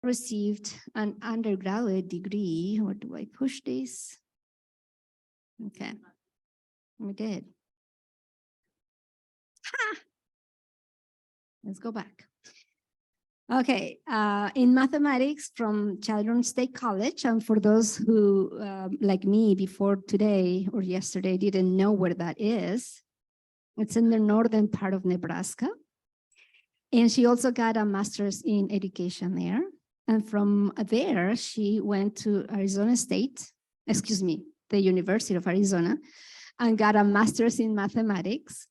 received an undergraduate degree. Where do I push this? Okay, we did. Ha! Let's go back. Okay, in mathematics from Children's State College, and for those who, like me, before today or yesterday didn't know where that is, it's in the northern part of Nebraska. And she also got a master's in education there. And from there, she went to Arizona State, excuse me, the University of Arizona, and got a master's in mathematics.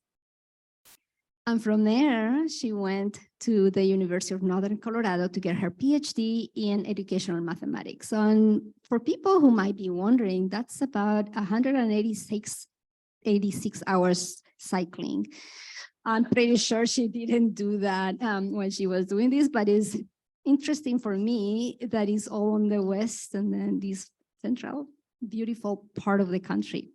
And from there, she went to the University of Northern Colorado to get her PhD in educational mathematics. And for people who might be wondering, that's about 86 hours cycling. I'm pretty sure she didn't do that when she was doing this, but it's interesting for me that it's all on the west and then this central, beautiful part of the country.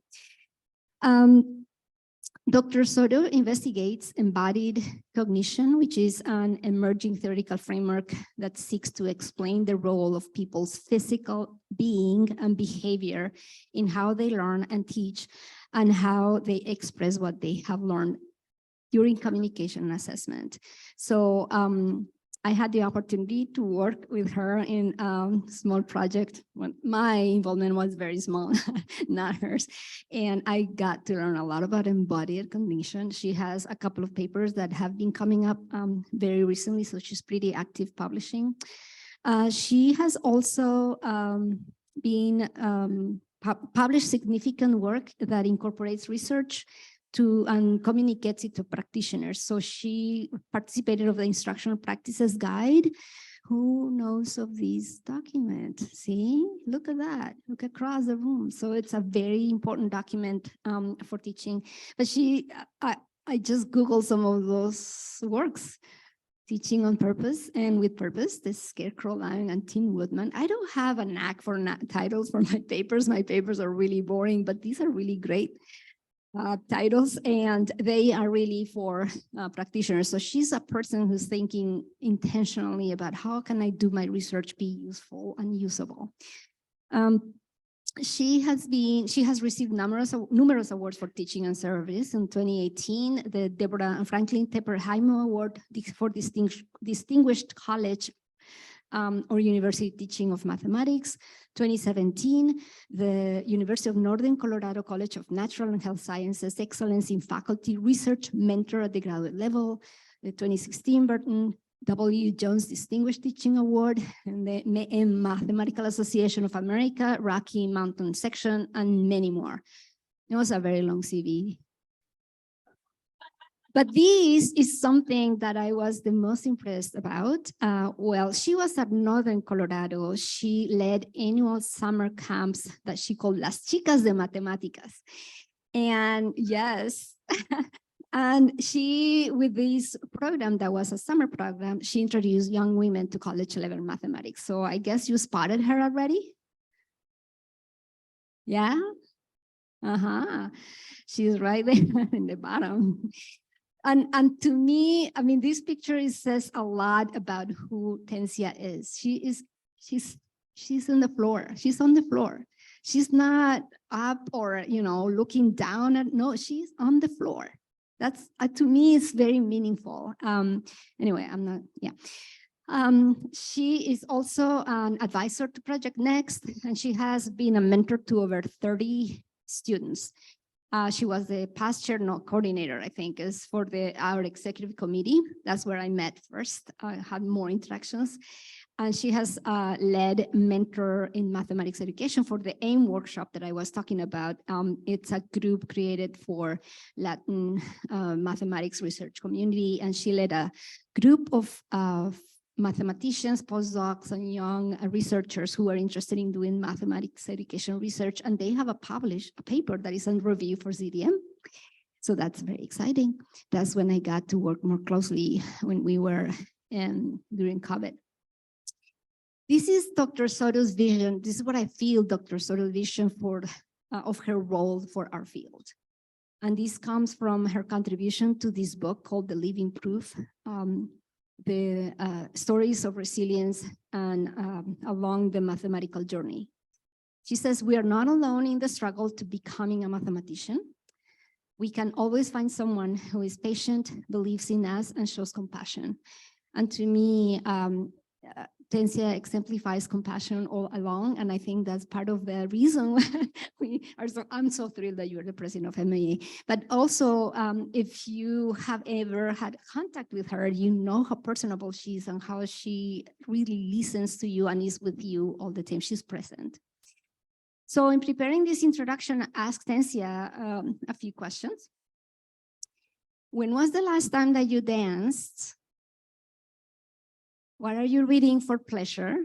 Dr. Soto investigates embodied cognition, which is an emerging theoretical framework that seeks to explain the role of people's physical being and behavior in how they learn and teach and how they express what they have learned during communication and assessment. So I had the opportunity to work with her in a small project when my involvement was very small, not hers. And I got to learn a lot about embodied cognition. She has a couple of papers that have been coming up very recently, so she's pretty active publishing. She has also published significant work that incorporates research and communicates it to practitioners. So she participated of the Instructional Practices Guide. Who knows of this document? See, look at that, look across the room. So it's a very important document for teaching. But I just Googled some of those works. Teaching on Purpose and with Purpose, the Scarecrow Lion and Tim Woodman. I don't have a knack for titles for my papers. My papers are really boring, but these are really great titles, and they are really for practitioners. So she's a person who's thinking intentionally about how can I do my research be useful and usable. She has received numerous awards for teaching and service. In 2018, the Deborah and Franklin Tepper-Hymo Award for Distinguished College or University Teaching of Mathematics. 2017, the University of Northern Colorado College of Natural and Health Sciences Excellence in Faculty Research Mentor at the graduate level. The 2016 Burton W. Jones Distinguished Teaching Award, and the Mathematical Association of America, Rocky Mountain Section, and many more. It was a very long CV. But this is something that I was the most impressed about. Well, she was at Northern Colorado. She led annual summer camps that she called Las Chicas de Matemáticas. And yes, and she, with this program that was a summer program, she introduced young women to college level mathematics. So I guess you spotted her already? Yeah? She's right there in the bottom. And to me, I mean, this picture says a lot about who Tensia is. She's on the floor. She's on the floor. She's not up or, you know, looking down at, no, she's on the floor. That's, to me, it's very meaningful. Anyway, I'm not, yeah. She is also an advisor to Project Next, and she has been a mentor to over 30 students. She was the past chair coordinator, I think, is for our executive committee. That's where I met first. I had more interactions. And she has led mentor in mathematics education for the AIM workshop that I was talking about. It's a group created for Latin mathematics research community. And she led a group of mathematicians, postdocs, and young researchers who are interested in doing mathematics education research. And they have a paper that is under review for CDM. So that's very exciting. That's when I got to work more closely when we were during COVID. This is Dr. Soto's vision. This is what I feel Dr. Soto's vision for of her role for our field. And this comes from her contribution to this book called The Living Proof. stories of resilience and along the mathematical journey. She says, we are not alone in the struggle to becoming a mathematician. We can always find someone who is patient, believes in us, and shows compassion. And to me, Tensia exemplifies compassion all along, and I think that's part of the reason I'm so thrilled that you're the president of MAA. But also, if you have ever had contact with her, you know how personable she is and how she really listens to you and is with you all the time. She's present. So in preparing this introduction, I asked Tensia a few questions. When was the last time that you danced? What are you reading for pleasure?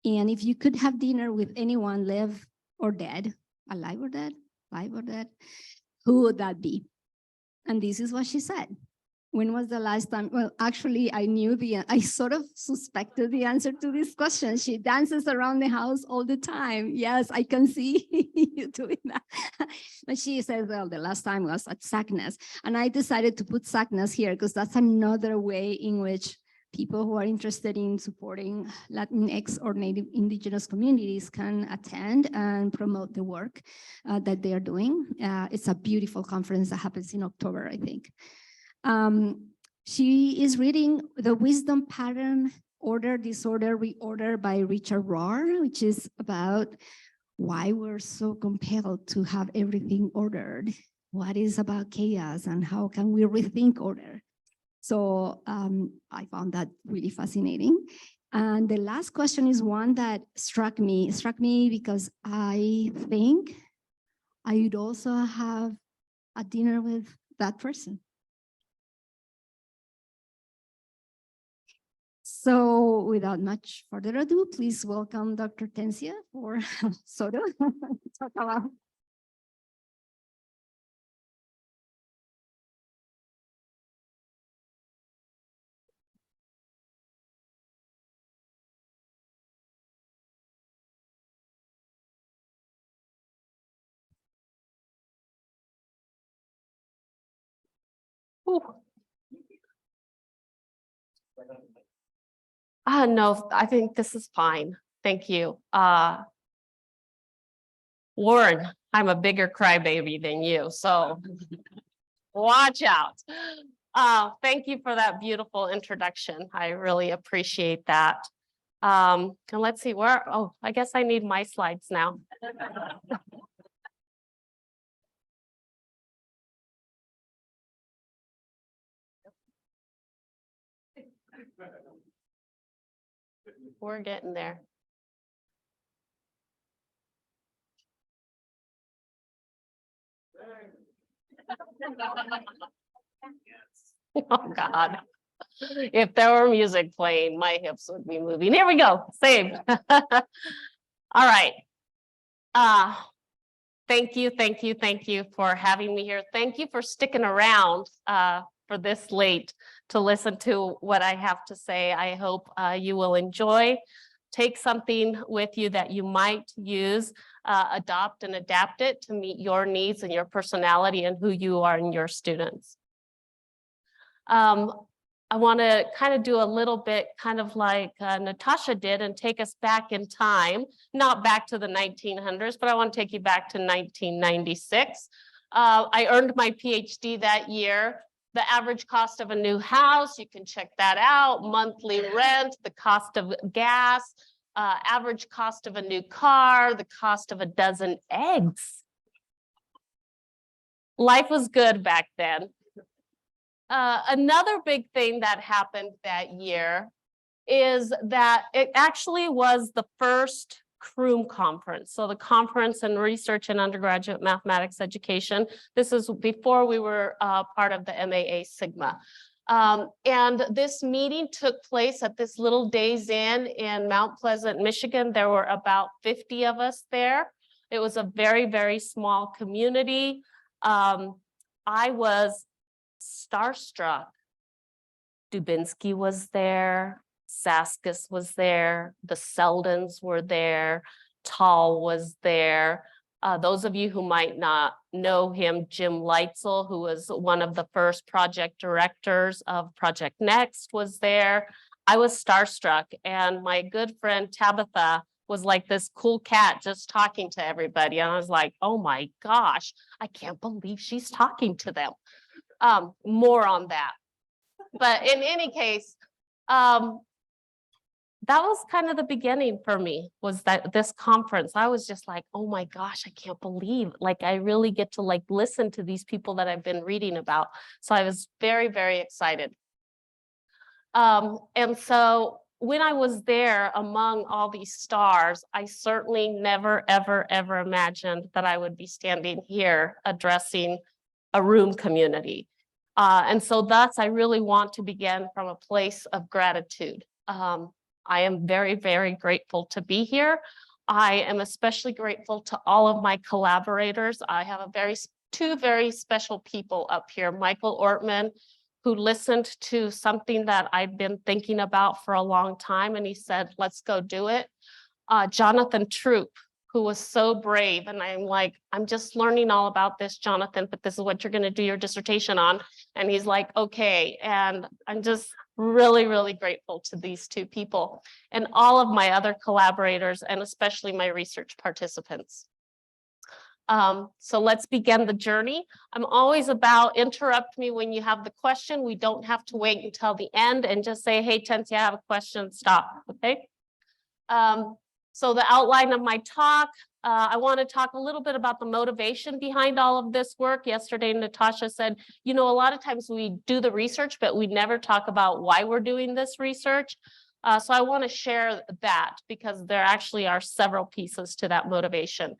And if you could have dinner with anyone, live or dead, alive or dead, who would that be? And this is what she said. When was the last time? Well, actually, I sort of suspected the answer to this question. She dances around the house all the time. Yes, I can see you doing that. But she said, well, the last time was at SACNAS. And I decided to put SACNAS here because that's another way in which people who are interested in supporting Latinx or Native Indigenous communities can attend and promote the work that they are doing. It's a beautiful conference that happens in October, I think. She is reading The Wisdom Pattern, Order, Disorder, Reorder by Richard Rohr, which is about why we're so compelled to have everything ordered. What is about chaos and how can we rethink order? So I found that really fascinating. And the last question is one that struck me because I think I would also have a dinner with that person. So without much further ado, please welcome Dr. Tensia for Soto. Talk about. No, I think this is fine. Thank you. Warren, I'm a bigger crybaby than you, so watch out. Thank you for that beautiful introduction. I really appreciate that. And let's see where, oh, I guess I need my slides now. We're getting there. Oh God. If there were music playing, my hips would be moving. Here we go. Saved. All right. Thank you for having me here. Thank you for sticking around for this late to listen to what I have to say. I hope you will enjoy. Take something with you that you might use, adopt and adapt it to meet your needs and your personality and who you are and your students. I want to kind of do a little bit kind of like Natasha did and take us back in time, not back to the 1900s, but I want to take you back to 1996. I earned my PhD that year. The average cost of a new house, you can check that out, monthly rent, the cost of gas, average cost of a new car, the cost of a dozen eggs. Life was good back then. Another big thing that happened that year is that it actually was the first RUME conference. So the Conference in Research and Undergraduate Mathematics Education. This is before we were part of the MAA Sigma. And this meeting took place at this little Days Inn in Mount Pleasant, Michigan. There were about 50 of us there. It was a very, very small community. I was starstruck. Dubinsky was there, Saskis was there, the Seldons were there, Tall was there, Those of you who might not know him, Jim Leitzel, who was one of the first project directors of Project Next, was there. I was starstruck, and my good friend Tabitha was like this cool cat just talking to everybody. And I was like, oh my gosh, I can't believe she's talking to them. More on that. But in any case, that was kind of the beginning for me, was that this conference. I was just like, oh my gosh, I can't believe, like, I really get to like listen to these people that I've been reading about. So I was very, very excited. And so when I was there among all these stars, I certainly never, ever, ever imagined that I would be standing here addressing a RUME community. And so thus, I really want to begin from a place of gratitude. I am very, very grateful to be here. I am especially grateful to all of my collaborators. I have two very special people up here. Michael Ortman, who listened to something that I'd been thinking about for a long time, and he said, let's go do it. Jonathan Troop, who was so brave, and I'm like, I'm just learning all about this, Jonathan, but this is what you're gonna do your dissertation on. And he's like, okay, and I'm just really, really grateful to these two people and all of my other collaborators, and especially my research participants. So let's begin the journey. I'm always about interrupt me when you have the question. We don't have to wait until the end and just say, hey, Tensia, I have a question, stop, okay? So the outline of my talk, I want to talk a little bit about the motivation behind all of this work. Yesterday, Natasha said, you know, a lot of times we do the research, but we never talk about why we're doing this research. So I want to share that because there actually are several pieces to that motivation.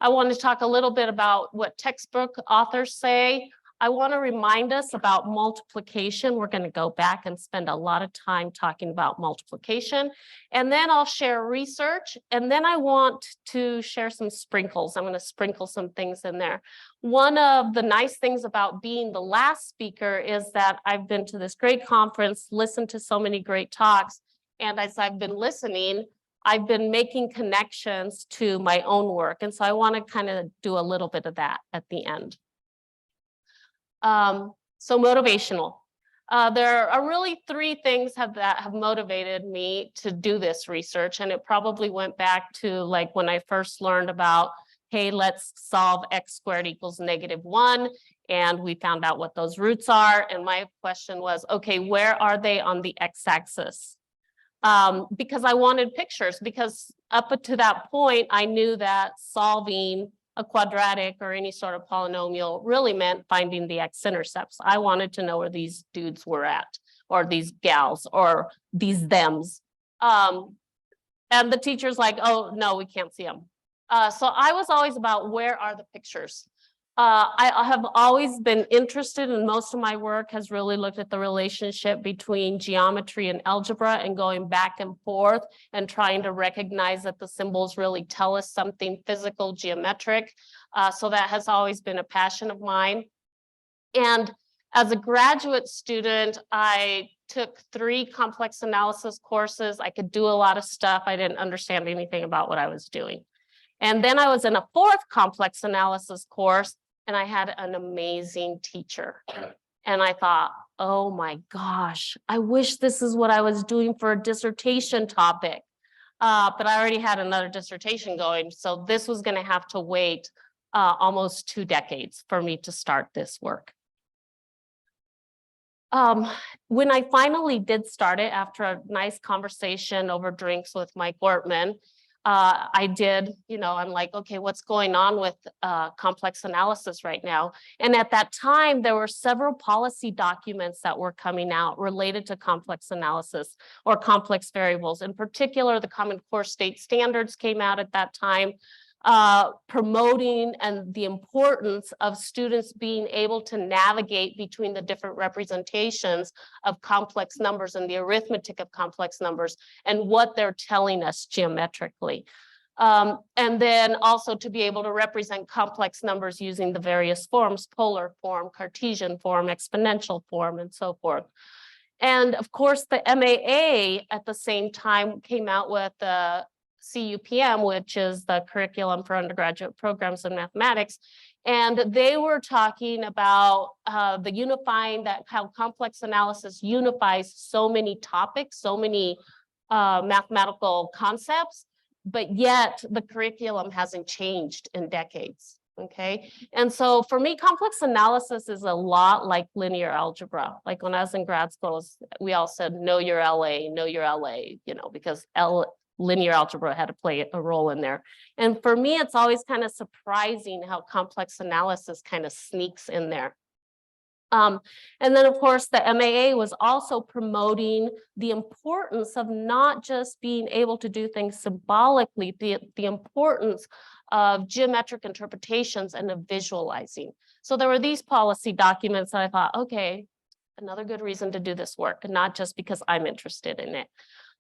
I want to talk a little bit about what textbook authors say. I want to remind us about multiplication. We're going to go back and spend a lot of time talking about multiplication. And then I'll share research. And then I want to share some sprinkles. I'm going to sprinkle some things in there. One of the nice things about being the last speaker is that I've been to this great conference, listened to so many great talks. And as I've been listening, I've been making connections to my own work. And so I want to kind of do a little bit of that at the end. So motivational. There are really three things that have motivated me to do this research. And it probably went back to like when I first learned about, hey, let's solve x squared equals -1. And we found out what those roots are. And my question was, okay, where are they on the x-axis? Because I wanted pictures, because up to that point, I knew that solving a quadratic or any sort of polynomial really meant finding the x-intercepts. I wanted to know where these dudes were at, or these gals, or these thems. And the teacher's like, oh, no, we can't see them. So I was always about, where are the pictures? I have always been interested, and most of my work has really looked at the relationship between geometry and algebra and going back and forth and trying to recognize that the symbols really tell us something physical, geometric. So that has always been a passion of mine. And as a graduate student, I took 3 complex analysis courses. I could do a lot of stuff. I didn't understand anything about what I was doing. And then I was in a 4th complex analysis course, and I had an amazing teacher. And I thought, oh my gosh, I wish this is what I was doing for a dissertation topic. But I already had another dissertation going. So this was going to have to wait almost 2 decades for me to start this work. When I finally did start it, after a nice conversation over drinks with Mike Ortman, I did, you know, I'm like, okay, what's going on with complex analysis right now? And at that time, there were several policy documents that were coming out related to complex analysis or complex variables. In particular, the Common Core State Standards came out at that time, promoting and the importance of students being able to navigate between the different representations of complex numbers and the arithmetic of complex numbers and what they're telling us geometrically. And then also to be able to represent complex numbers using the various forms, polar form, Cartesian form, exponential form, and so forth. And of course, the MAA at the same time came out with the CUPM, which is the curriculum for undergraduate programs in mathematics. And they were talking about the unifying, that how complex analysis unifies so many topics, so many mathematical concepts, but yet the curriculum hasn't changed in decades. Okay, and so for me, complex analysis is a lot like linear algebra. Like when I was in grad school, we all said, know your LA, you know, because linear algebra had to play a role in there. And for me, it's always kind of surprising how complex analysis kind of sneaks in there. And then, of course, the MAA was also promoting the importance of not just being able to do things symbolically, the importance of geometric interpretations and of visualizing. So there were these policy documents that I thought, okay, another good reason to do this work, and not just because I'm interested in it.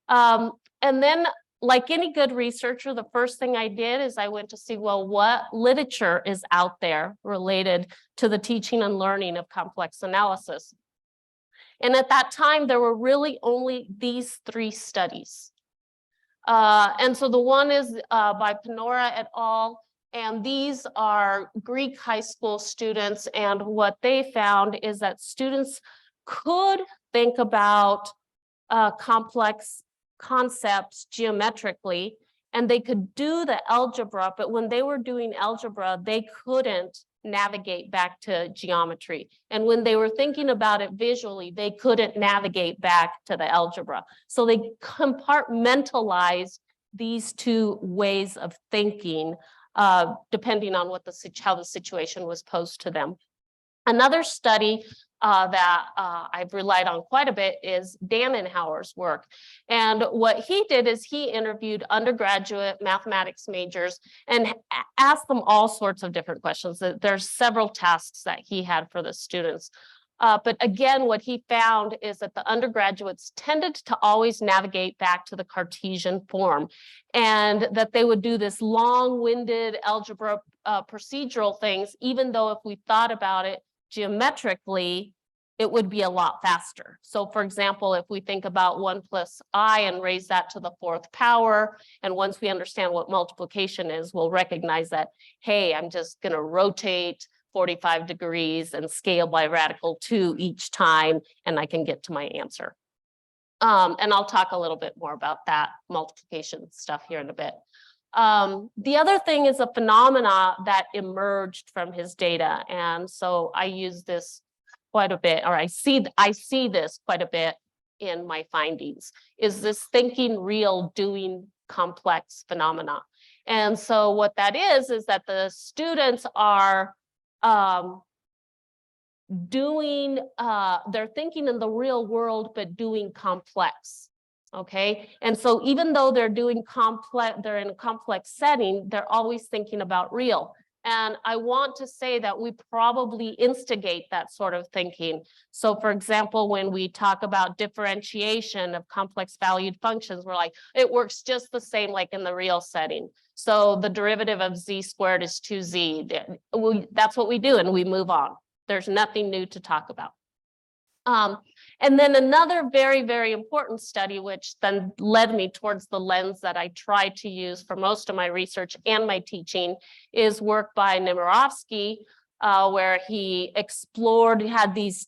And then, like any good researcher, the first thing I did is I went to see, well, what literature is out there related to the teaching and learning of complex analysis. And at that time, there were really only these 3 studies. And so the one is by Panora et al. And these are Greek high school students. And what they found is that students could think about complex concepts geometrically, and they could do the algebra, but when they were doing algebra, they couldn't navigate back to geometry. And when they were thinking about it visually, they couldn't navigate back to the algebra. So they compartmentalized these 2 ways of thinking, depending on what how the situation was posed to them. Another study that I've relied on quite a bit is Dannenhauer's work. And what he did is he interviewed undergraduate mathematics majors and asked them all sorts of different questions. There's several tasks that he had for the students. But again, what he found is that the undergraduates tended to always navigate back to the Cartesian form, and that they would do this long-winded algebra procedural things, even though if we thought about it geometrically, it would be a lot faster. So for example, if we think about 1 plus I and raise that to the 4th power, and once we understand what multiplication is, we'll recognize that, hey, I'm just going to rotate 45 degrees and scale by radical 2 each time, and I can get to my answer. And I'll talk a little bit more about that multiplication stuff here in a bit. The other thing is a phenomena that emerged from his data. And so I use this quite a bit, or I see this quite a bit in my findings, is this thinking real, doing complex phenomena. And so what that is that the students are they're thinking in the real world, but doing complex. Okay, and so even though they're doing complex, they're in a complex setting, they're always thinking about real. And I want to say that we probably instigate that sort of thinking. So for example, when we talk about differentiation of complex valued functions, we're like, it works just the same like in the real setting. So the derivative of z squared is 2z. That's what we do, and we move on. There's nothing new to talk about. And then another very, very important study, which then led me towards the lens that I try to use for most of my research and my teaching, is work by Nemirovsky, where he explored, he had these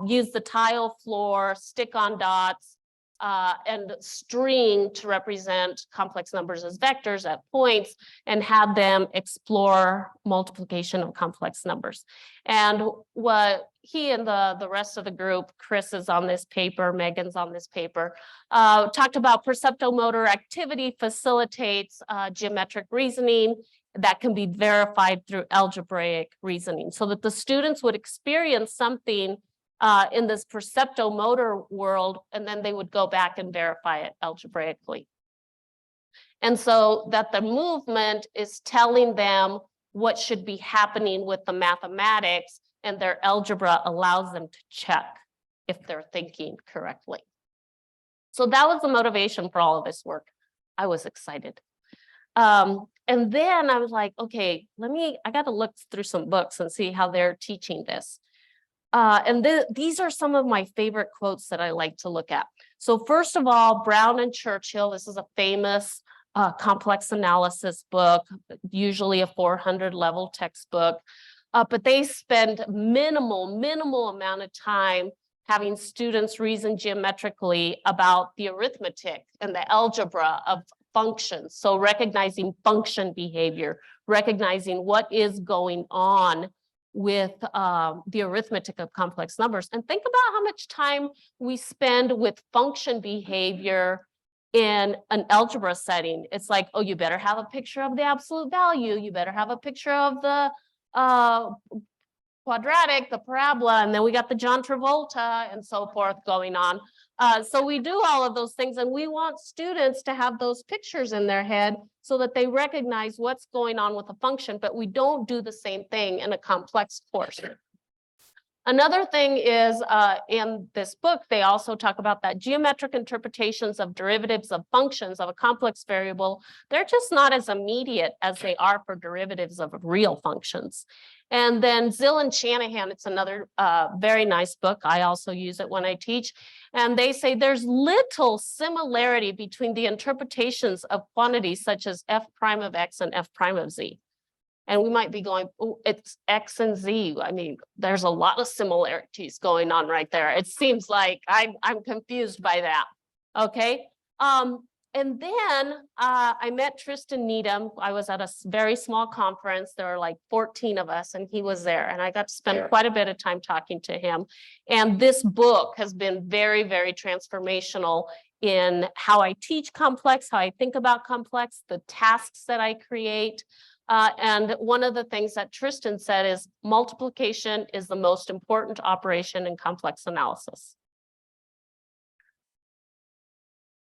used the tile floor, stick-on dots, and string to represent complex numbers as vectors at points, and had them explore multiplication of complex numbers. And what he and the rest of the group, Chris is on this paper, Megan's on this paper, talked about perceptomotor activity facilitates geometric reasoning that can be verified through algebraic reasoning, so that the students would experience something in this perceptomotor world, and then they would go back and verify it algebraically. And so that the movement is telling them what should be happening with the mathematics, and their algebra allows them to check if they're thinking correctly. So that was the motivation for all of this work. I was excited. And then I was like, okay, I got to look through some books and see how they're teaching this. And these are some of my favorite quotes that I like to look at. So first of all, Brown and Churchill, this is a famous complex analysis book, usually a 400 level textbook. But they spend minimal amount of time having students reason geometrically about the arithmetic and the algebra of functions. So recognizing function behavior, recognizing what is going on with the arithmetic of complex numbers. And think about how much time we spend with function behavior in an algebra setting. It's like, oh, you better have a picture of the absolute value. You better have a picture of the quadratic, the parabola, and then we got the John Travolta and so forth going on. So we do all of those things, and we want students to have those pictures in their head so that they recognize what's going on with a function, but we don't do the same thing in a complex course. Another thing is in this book, they also talk about that geometric interpretations of derivatives of functions of a complex variable, they're just not as immediate as they are for derivatives of real functions. And then Zill and Shanahan, it's another very nice book. I also use it when I teach. And they say there's little similarity between the interpretations of quantities such as f prime of x and f prime of z. And we might be going, oh, it's X and Z. I mean, there's a lot of similarities going on right there. It seems like I'm confused by that. Okay. And then I met Tristan Needham. I was at a very small conference. There were like 14 of us, and he was there. And I got to spend quite a bit of time talking to him. And this book has been very, very transformational in how I teach complex, how I think about complex, the tasks that I create. And one of the things that Tristan said is multiplication is the most important operation in complex analysis.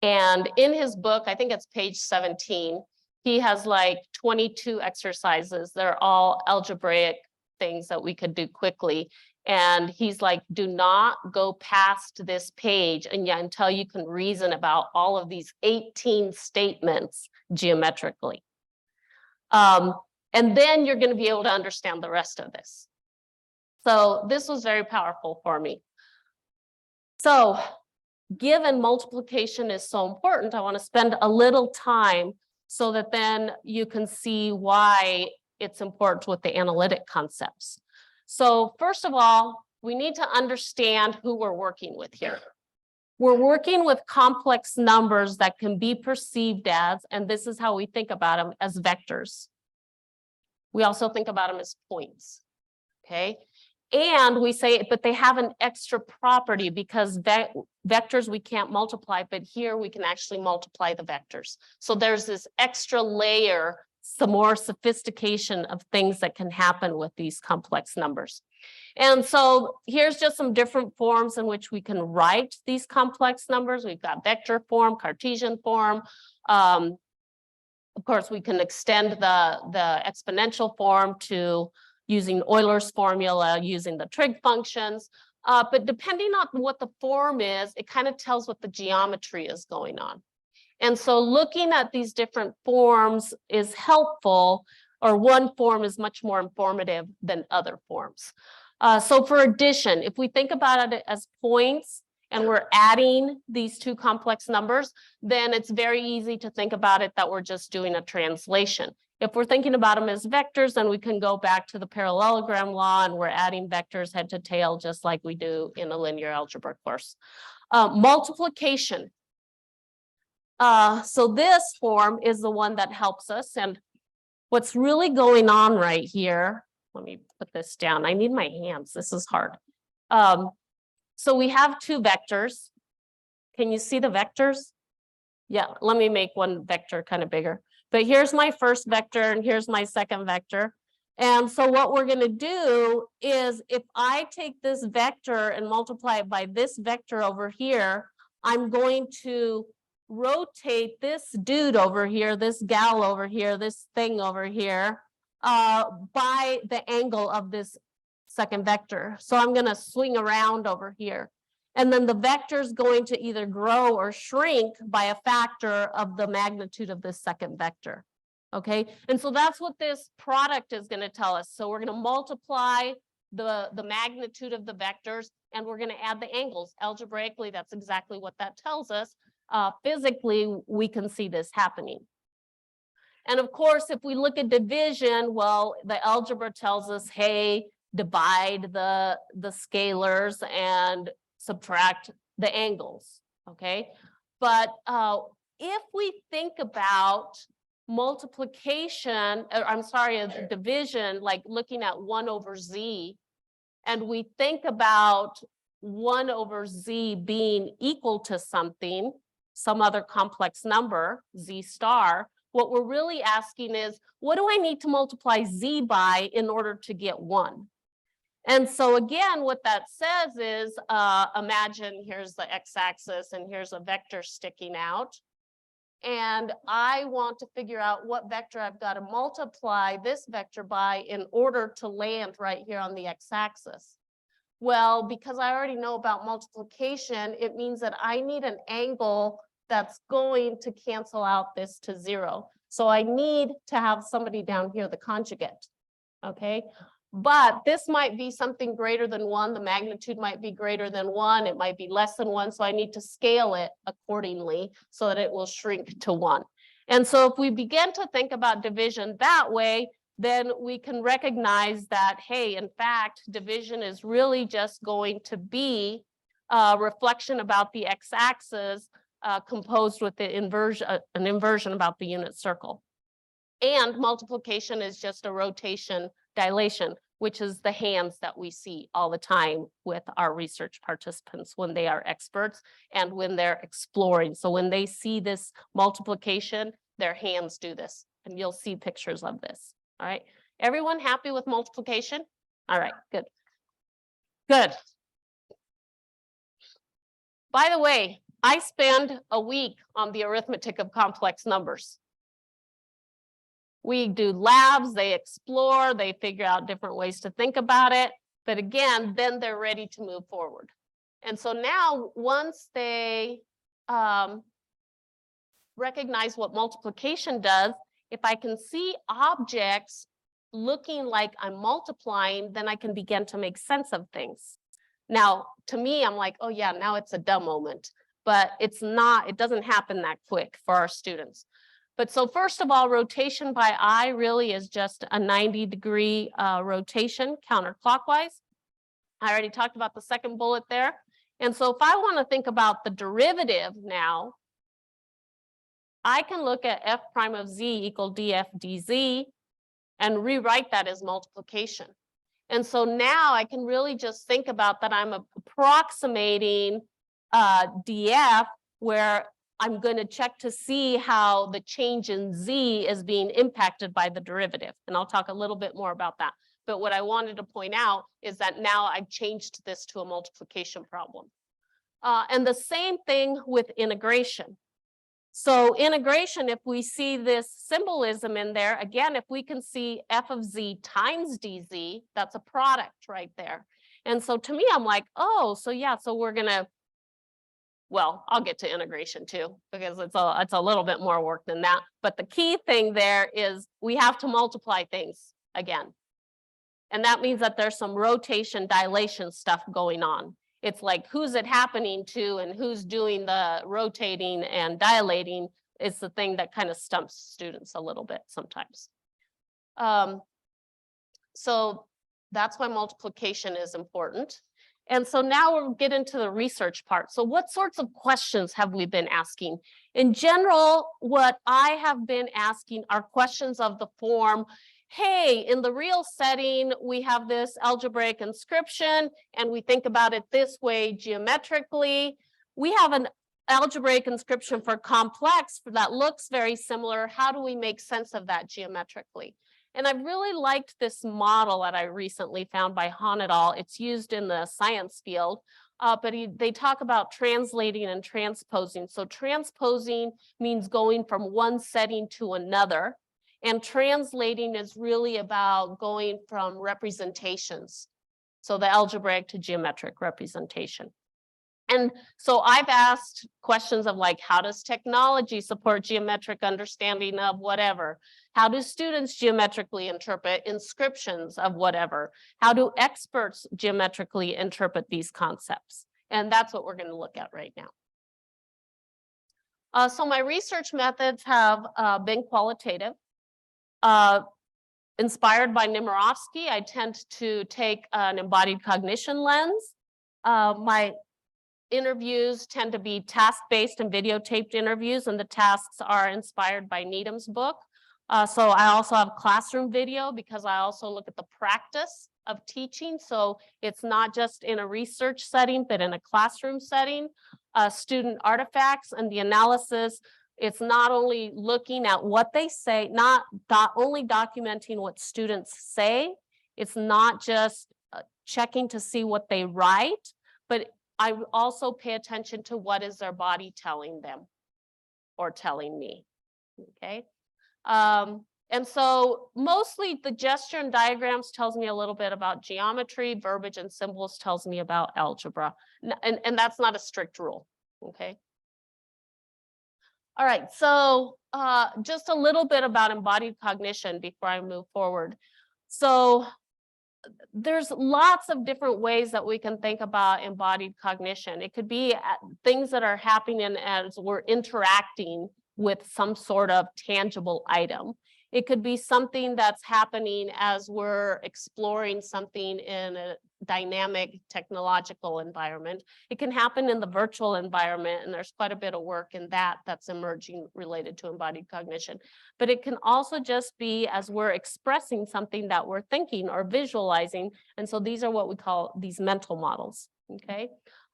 And in his book, I think it's page 17, he has like 22 exercises. They're all algebraic things that we could do quickly. And he's like, do not go past this page until you can reason about all of these 18 statements geometrically. And then you're going to be able to understand the rest of this. So this was very powerful for me. So given multiplication is so important, I want to spend a little time so that then you can see why it's important with the analytic concepts. So first of all, we need to understand who we're working with here. We're working with complex numbers that can be perceived as, and this is how we think about them, as vectors. We also think about them as points, okay? And we say, but they have an extra property because vectors we can't multiply, but here we can actually multiply the vectors. So there's this extra layer, some more sophistication of things that can happen with these complex numbers. And so here's just some different forms in which we can write these complex numbers. We've got vector form, Cartesian form. Of course, we can extend the exponential form to using Euler's formula, using the trig functions. But depending on what the form is, it kind of tells what the geometry is going on. And so looking at these different forms is helpful, or one form is much more informative than other forms. So for addition, if we think about it as points, and we're adding these two complex numbers, then it's very easy to think about it that we're just doing a translation. If we're thinking about them as vectors, then we can go back to the parallelogram law and we're adding vectors head to tail, just like we do in a linear algebra course. Multiplication. So this form is the one that helps us. And what's really going on right here, let me put this down. I need my hands. This is hard. So we have two vectors. Can you see the vectors? Yeah, let me make one vector kind of bigger. But here's my first vector and here's my second vector. And so what we're going to do is if I take this vector and multiply it by this vector over here, I'm going to rotate this dude over here, this gal over here, this thing over here, by the angle of this second vector. So I'm going to swing around over here. And then the vector is going to either grow or shrink by a factor of the magnitude of this second vector. Okay, and so that's what this product is going to tell us. So we're going to multiply the magnitude of the vectors, and we're going to add the angles. Algebraically, that's exactly what that tells us. Physically, we can see this happening. And of course, if we look at division, well, the algebra tells us, hey, divide the scalars and subtract the angles, okay? But if we think about multiplication, or I'm sorry, division, like looking at 1 over z, and we think about 1 over z being equal to something, some other complex number, z star, what we're really asking is, what do I need to multiply z by in order to get 1? And so again, what that says is, imagine here's the x-axis and here's a vector sticking out. And I want to figure out what vector I've got to multiply this vector by in order to land right here on the x-axis. Well, because I already know about multiplication, it means that I need an angle that's going to cancel out this to 0. So I need to have somebody down here, the conjugate, okay? But this might be something greater than 1. The magnitude might be greater than 1. It might be less than 1. So I need to scale it accordingly so that it will shrink to 1. And so if we begin to think about division that way, then we can recognize that, hey, in fact, division is really just going to be a reflection about the x-axis composed with the inversion, an inversion about the unit circle. And multiplication is just a rotation dilation, which is the hands that we see all the time with our research participants when they are experts and when they're exploring. So when they see this multiplication, their hands do this, and you'll see pictures of this. All right, everyone happy with multiplication? All right, good. Good. By the way, I spend a week on the arithmetic of complex numbers. We do labs, they explore, they figure out different ways to think about it. But again, then they're ready to move forward. And so now once they recognize what multiplication does, if I can see objects looking like I'm multiplying, then I can begin to make sense of things. Now, to me, I'm like, oh yeah, now it's a dumb moment. But it's not, it doesn't happen that quick for our students. But so first of all, rotation by eye really is just a 90-degree rotation counterclockwise. I already talked about the second bullet there. And so if I want to think about the derivative now, I can look at f prime of z equal df dz and rewrite that as multiplication. And so now I can really just think about that I'm approximating df, where I'm going to check to see how the change in z is being impacted by the derivative. And I'll talk a little bit more about that. But what I wanted to point out is that now I've changed this to a multiplication problem. And the same thing with integration. So integration, if we see this symbolism in there, again, if we can see f of z times dz, that's a product right there. And so to me, I'm like, oh, so yeah, so we're going to, well, I'll get to integration too, because it's a little bit more work than that. But the key thing there is we have to multiply things again. And that means that there's some rotation dilation stuff going on. It's like, who's it happening to and who's doing the rotating and dilating is the thing that kind of stumps students a little bit sometimes. So that's why multiplication is important. And so now we'll get into the research part. So what sorts of questions have we been asking? In general, what I have been asking are questions of the form, hey, in the real setting, we have this algebraic inscription, and we think about it this way geometrically. We have an algebraic inscription for complex that looks very similar. How do we make sense of that geometrically? And I really liked this model that I recently found by Han et al. It's used in the science field, but they talk about translating and transposing. So transposing means going from one setting to another. And translating is really about going from representations. So the algebraic to geometric representation. And so I've asked questions of like, how does technology support geometric understanding of whatever? How do students geometrically interpret inscriptions of whatever? How do experts geometrically interpret these concepts? And that's what we're going to look at right now. So my research methods have been qualitative. Inspired by Nemirovsky, I tend to take an embodied cognition lens. My interviews tend to be task-based and videotaped interviews, and the tasks are inspired by Needham's book. So I also have classroom video because I also look at the practice of teaching. So it's not just in a research setting, but in a classroom setting. Student artifacts and the analysis, it's not only looking at what they say, not only documenting what students say. It's not just checking to see what they write, but I also pay attention to what is their body telling them or telling me, okay? And so mostly the gesture and diagrams tells me a little bit about geometry, verbiage and symbols tells me about algebra. And that's not a strict rule, okay? All right, so just a little bit about embodied cognition before I move forward. So there's lots of different ways that we can think about embodied cognition. It could be things that are happening as we're interacting with some sort of tangible item. It could be something that's happening as we're exploring something in a dynamic technological environment. It can happen in the virtual environment, and there's quite a bit of work in that that's emerging related to embodied cognition. But it can also just be as we're expressing something that we're thinking or visualizing. And so these are what we call these mental models, okay?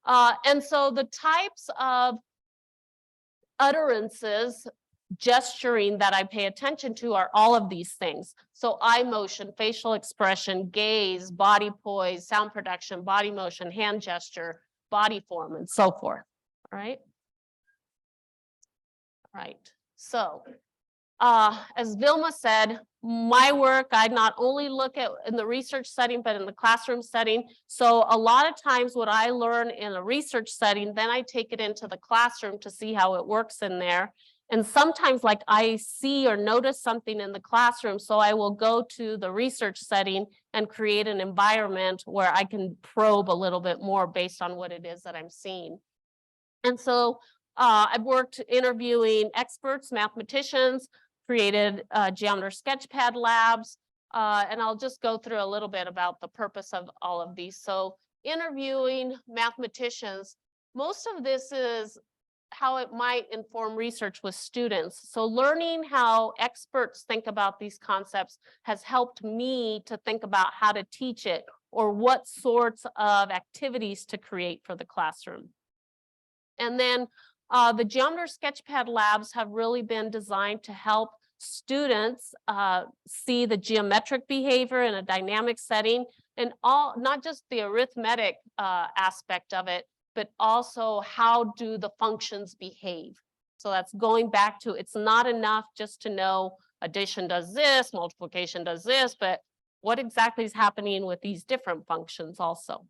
And so the types of utterances, gesturing that I pay attention to are all of these things. So eye motion, facial expression, gaze, body poise, sound production, body motion, hand gesture, body form, and so forth. All right. Right. So as Vilma said, my work, I not only look at in the research setting, but in the classroom setting. So a lot of times what I learn in a research setting, then I take it into the classroom to see how it works in there. And sometimes like I see or notice something in the classroom, so I will go to the research setting and create an environment where I can probe a little bit more based on what it is that I'm seeing. And so I've worked interviewing experts, mathematicians, created geometry sketchpad labs, and I'll just go through a little bit about the purpose of all of these. So interviewing mathematicians, most of this is how it might inform research with students. So learning how experts think about these concepts has helped me to think about how to teach it or what sorts of activities to create for the classroom. And then the geometry sketchpad labs have really been designed to help students see the geometric behavior in a dynamic setting, and not just the arithmetic aspect of it, but also how do the functions behave. So that's going back to, it's not enough just to know addition does this, multiplication does this, but what exactly is happening with these different functions also.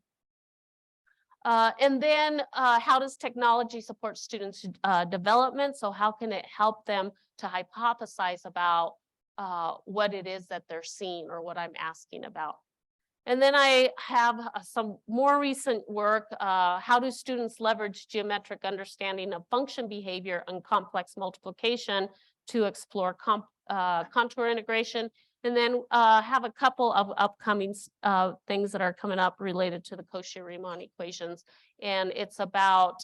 And then how does technology support students' development? So how can it help them to hypothesize about what it is that they're seeing or what I'm asking about? And then I have some more recent work. How do students leverage geometric understanding of function behavior and complex multiplication to explore contour integration? And then have a couple of upcoming things that are coming up related to the Cauchy-Riemann equations. And it's about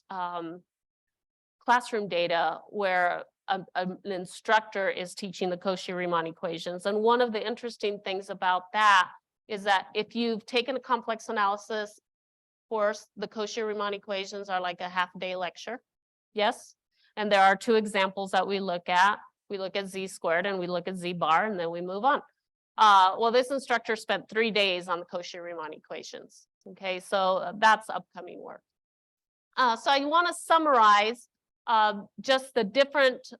classroom data where an instructor is teaching the Cauchy-Riemann equations. And one of the interesting things about that is that if you've taken a complex analysis course, the Cauchy-Riemann equations are like a half-day lecture. Yes? And there are two examples that we look at. We look at z squared and we look at z bar, and then we move on. Well, this instructor spent 3 days on the Cauchy-Riemann equations. Okay, so that's upcoming work. So I want to summarize just the different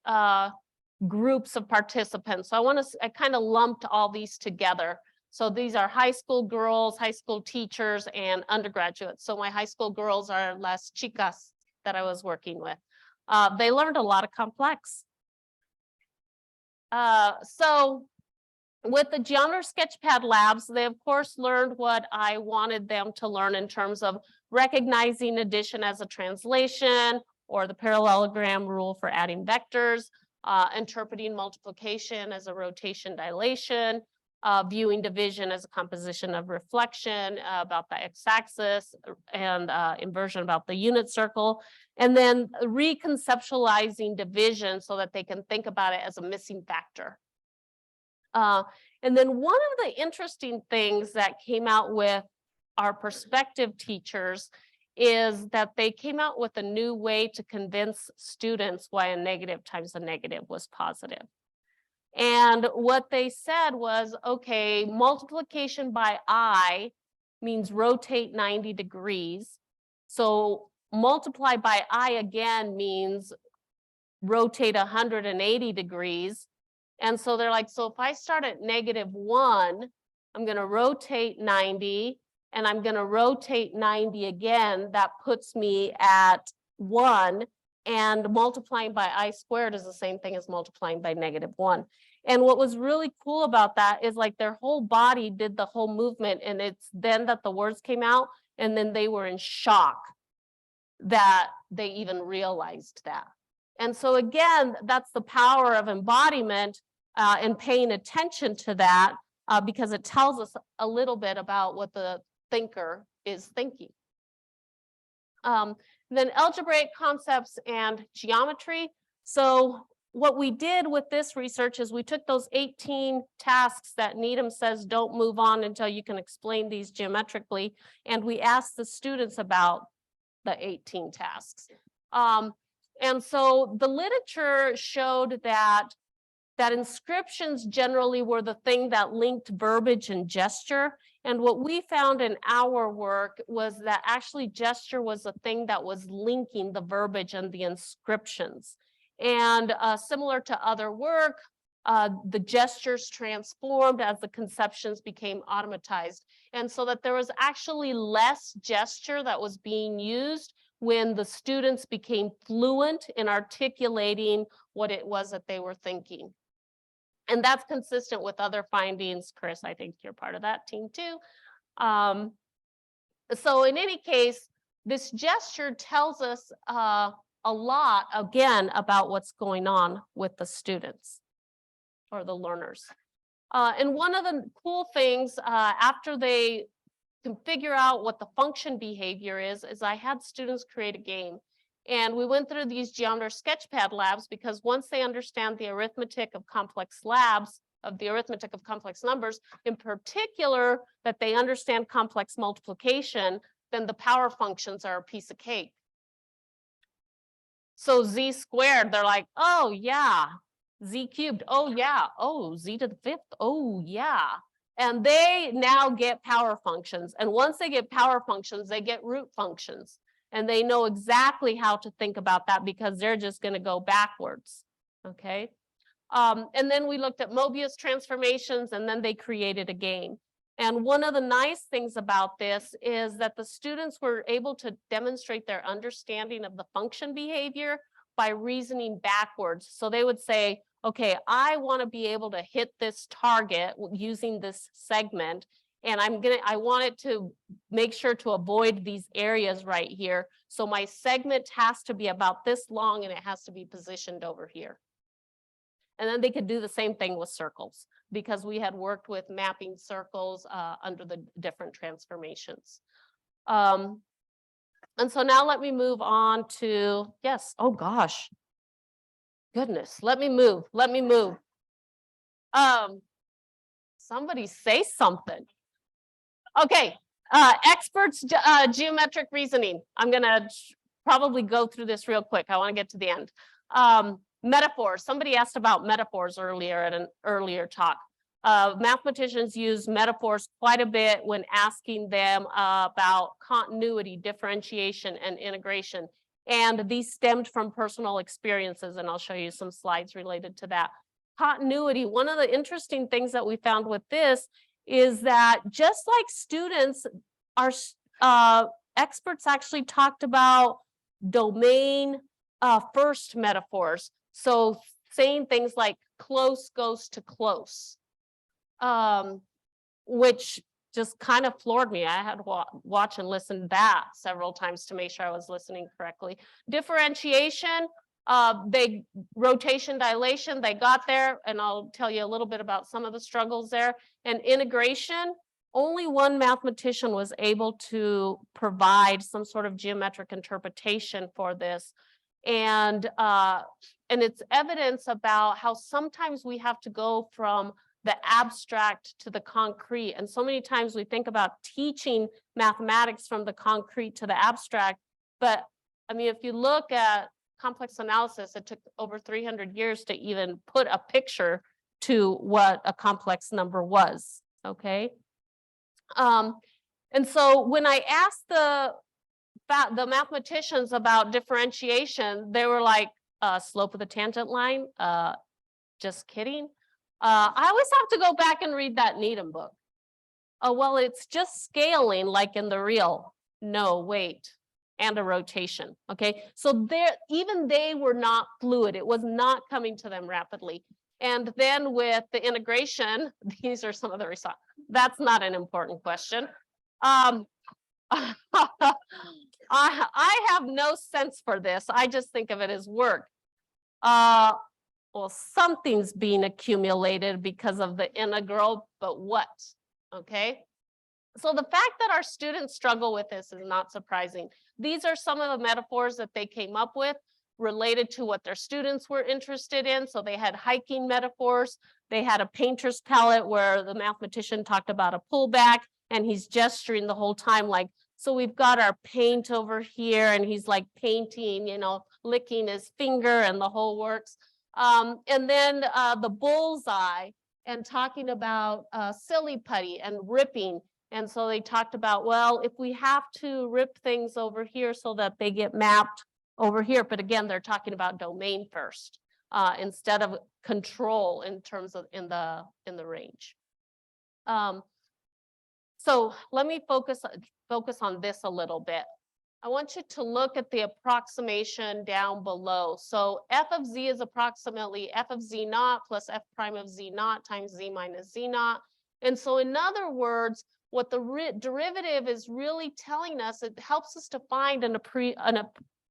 groups of participants. So I kind of lumped all these together. So these are high school girls, high school teachers, and undergraduates. So my high school girls are las chicas that I was working with. They learned a lot of complex. So with the geometry sketchpad labs, they of course learned what I wanted them to learn in terms of recognizing addition as a translation or the parallelogram rule for adding vectors. interpreting multiplication as a rotation dilation, viewing division as a composition of reflection about the x-axis, and inversion about the unit circle, and then reconceptualizing division so that they can think about it as a missing factor. And then one of the interesting things that came out with our perspective teachers is that they came out with a new way to convince students why a negative times a negative was positive. And what they said was, okay, multiplication by I means rotate 90 degrees. So multiply by I again means rotate 180 degrees. And so they're like, so if I start at -1, I'm going to rotate 90, and I'm going to rotate 90 again. That puts me at 1. And multiplying by I squared is the same thing as multiplying by -1. And what was really cool about that is like their whole body did the whole movement, and it's then that the words came out, and then they were in shock that they even realized that. And so again, that's the power of embodiment and paying attention to that because it tells us a little bit about what the thinker is thinking. Then algebraic concepts and geometry. So what we did with this research is we took those 18 tasks that Needham says don't move on until you can explain these geometrically, and we asked the students about the 18 tasks. And so the literature showed that inscriptions generally were the thing that linked verbiage and gesture. And what we found in our work was that actually gesture was the thing that was linking the verbiage and the inscriptions. And similar to other work, the gestures transformed as the conceptions became automatized. And so that there was actually less gesture that was being used when the students became fluent in articulating what it was that they were thinking. And that's consistent with other findings. Chris, I think you're part of that team too. So in any case, this gesture tells us a lot, again, about what's going on with the students or the learners. And one of the cool things after they can figure out what the function behavior is I had students create a game. And we went through these Geometer Sketchpad labs because once they understand the arithmetic of complex labs, of the arithmetic of complex numbers, in particular, that they understand complex multiplication, then the power functions are a piece of cake. So z squared, they're like, oh yeah, z cubed, oh yeah, oh, z to the 5th, oh yeah. And they now get power functions. And once they get power functions, they get root functions. And they know exactly how to think about that because they're just going to go backwards. Okay. And then we looked at Mobius transformations, and then they created a game. And one of the nice things about this is that the students were able to demonstrate their understanding of the function behavior by reasoning backwards. So they would say, okay, I want to be able to hit this target using this segment, and I want it to make sure to avoid these areas right here. So my segment has to be about this long, and it has to be positioned over here. And then they could do the same thing with circles because we had worked with mapping circles under the different transformations. And so now let me move on to, yes, oh gosh, goodness, let me move. Somebody say something. Okay, experts geometric reasoning. I'm gonna probably go through this real quick. I want to get to the end. Metaphors. Somebody asked about metaphors earlier at an earlier talk. Mathematicians use metaphors quite a bit when asking them about continuity, differentiation, and integration. And these stemmed from personal experiences, and I'll show you some slides related to that. Continuity, one of the interesting things that we found with this is that just like students, our experts actually talked about domain first metaphors. So saying things like close goes to close, which just kind of floored me. I had to watch and listen to that several times to make sure I was listening correctly. Differentiation, They rotation, dilation, they got there, and I'll tell you a little bit about some of the struggles there. And integration, only one mathematician was able to provide some sort of geometric interpretation for this. And it's evidence about how sometimes we have to go from the abstract to the concrete. And so many times we think about teaching mathematics from the concrete to the abstract. But I mean, if you look at complex analysis, it took over 300 years to even put a picture to what a complex number was, okay? And so when I asked the mathematicians about differentiation, they were like, slope of the tangent line, just kidding. I always have to go back and read that Needham book. Oh, well, it's just scaling like in the real. No, wait, and a rotation, okay? So even they were not fluid. It was not coming to them rapidly. And then with the integration, these are some of the results. That's not an important question. I have no sense for this. I just think of it as work. Well, something's being accumulated because of the integral, but what? Okay. So the fact that our students struggle with this is not surprising. These are some of the metaphors that they came up with related to what their students were interested in. So they had hiking metaphors. They had a painter's palette where the mathematician talked about a pullback and he's gesturing the whole time like, so we've got our paint over here and he's like painting, you know, licking his finger and the whole works. And then the bullseye and talking about silly putty and ripping. And so they talked about, well, if we have to rip things over here so that they get mapped over here, but again, they're talking about domain first instead of control in terms of in the range. So let me focus on this a little bit. I want you to look at the approximation down below. So f of z is approximately f of z naught plus f prime of z naught times z minus z naught. And so in other words, what the derivative is really telling us, it helps us to find an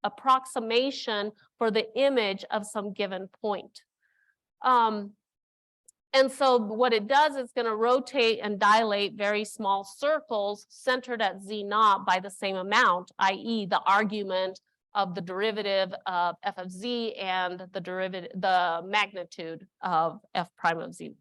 approximation for the image of some given point. And so what it does is going to rotate and dilate very small circles centered at z naught by the same amount, i.e. the argument of the derivative of f of z and the magnitude of f prime of z.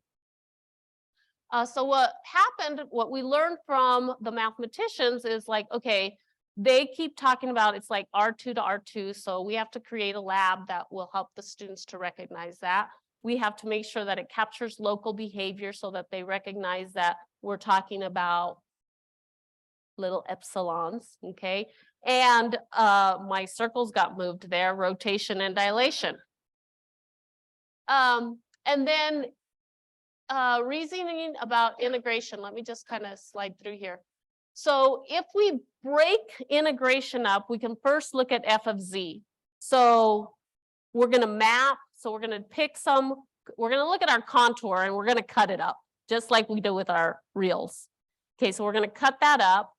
So what happened, what we learned from the mathematicians is like, okay, they keep talking about it's like R2 to R2. So we have to create a lab that will help the students to recognize that. We have to make sure that it captures local behavior so that they recognize that we're talking about little epsilons, okay? And my circles got moved there, rotation and dilation. And then reasoning about integration, let me just kind of slide through here. So if we break integration up, we can first look at f of z. So we're going to map. So we're going to pick we're going to look at our contour and we're going to cut it up just like we do with our reals. Okay, so we're going to cut that up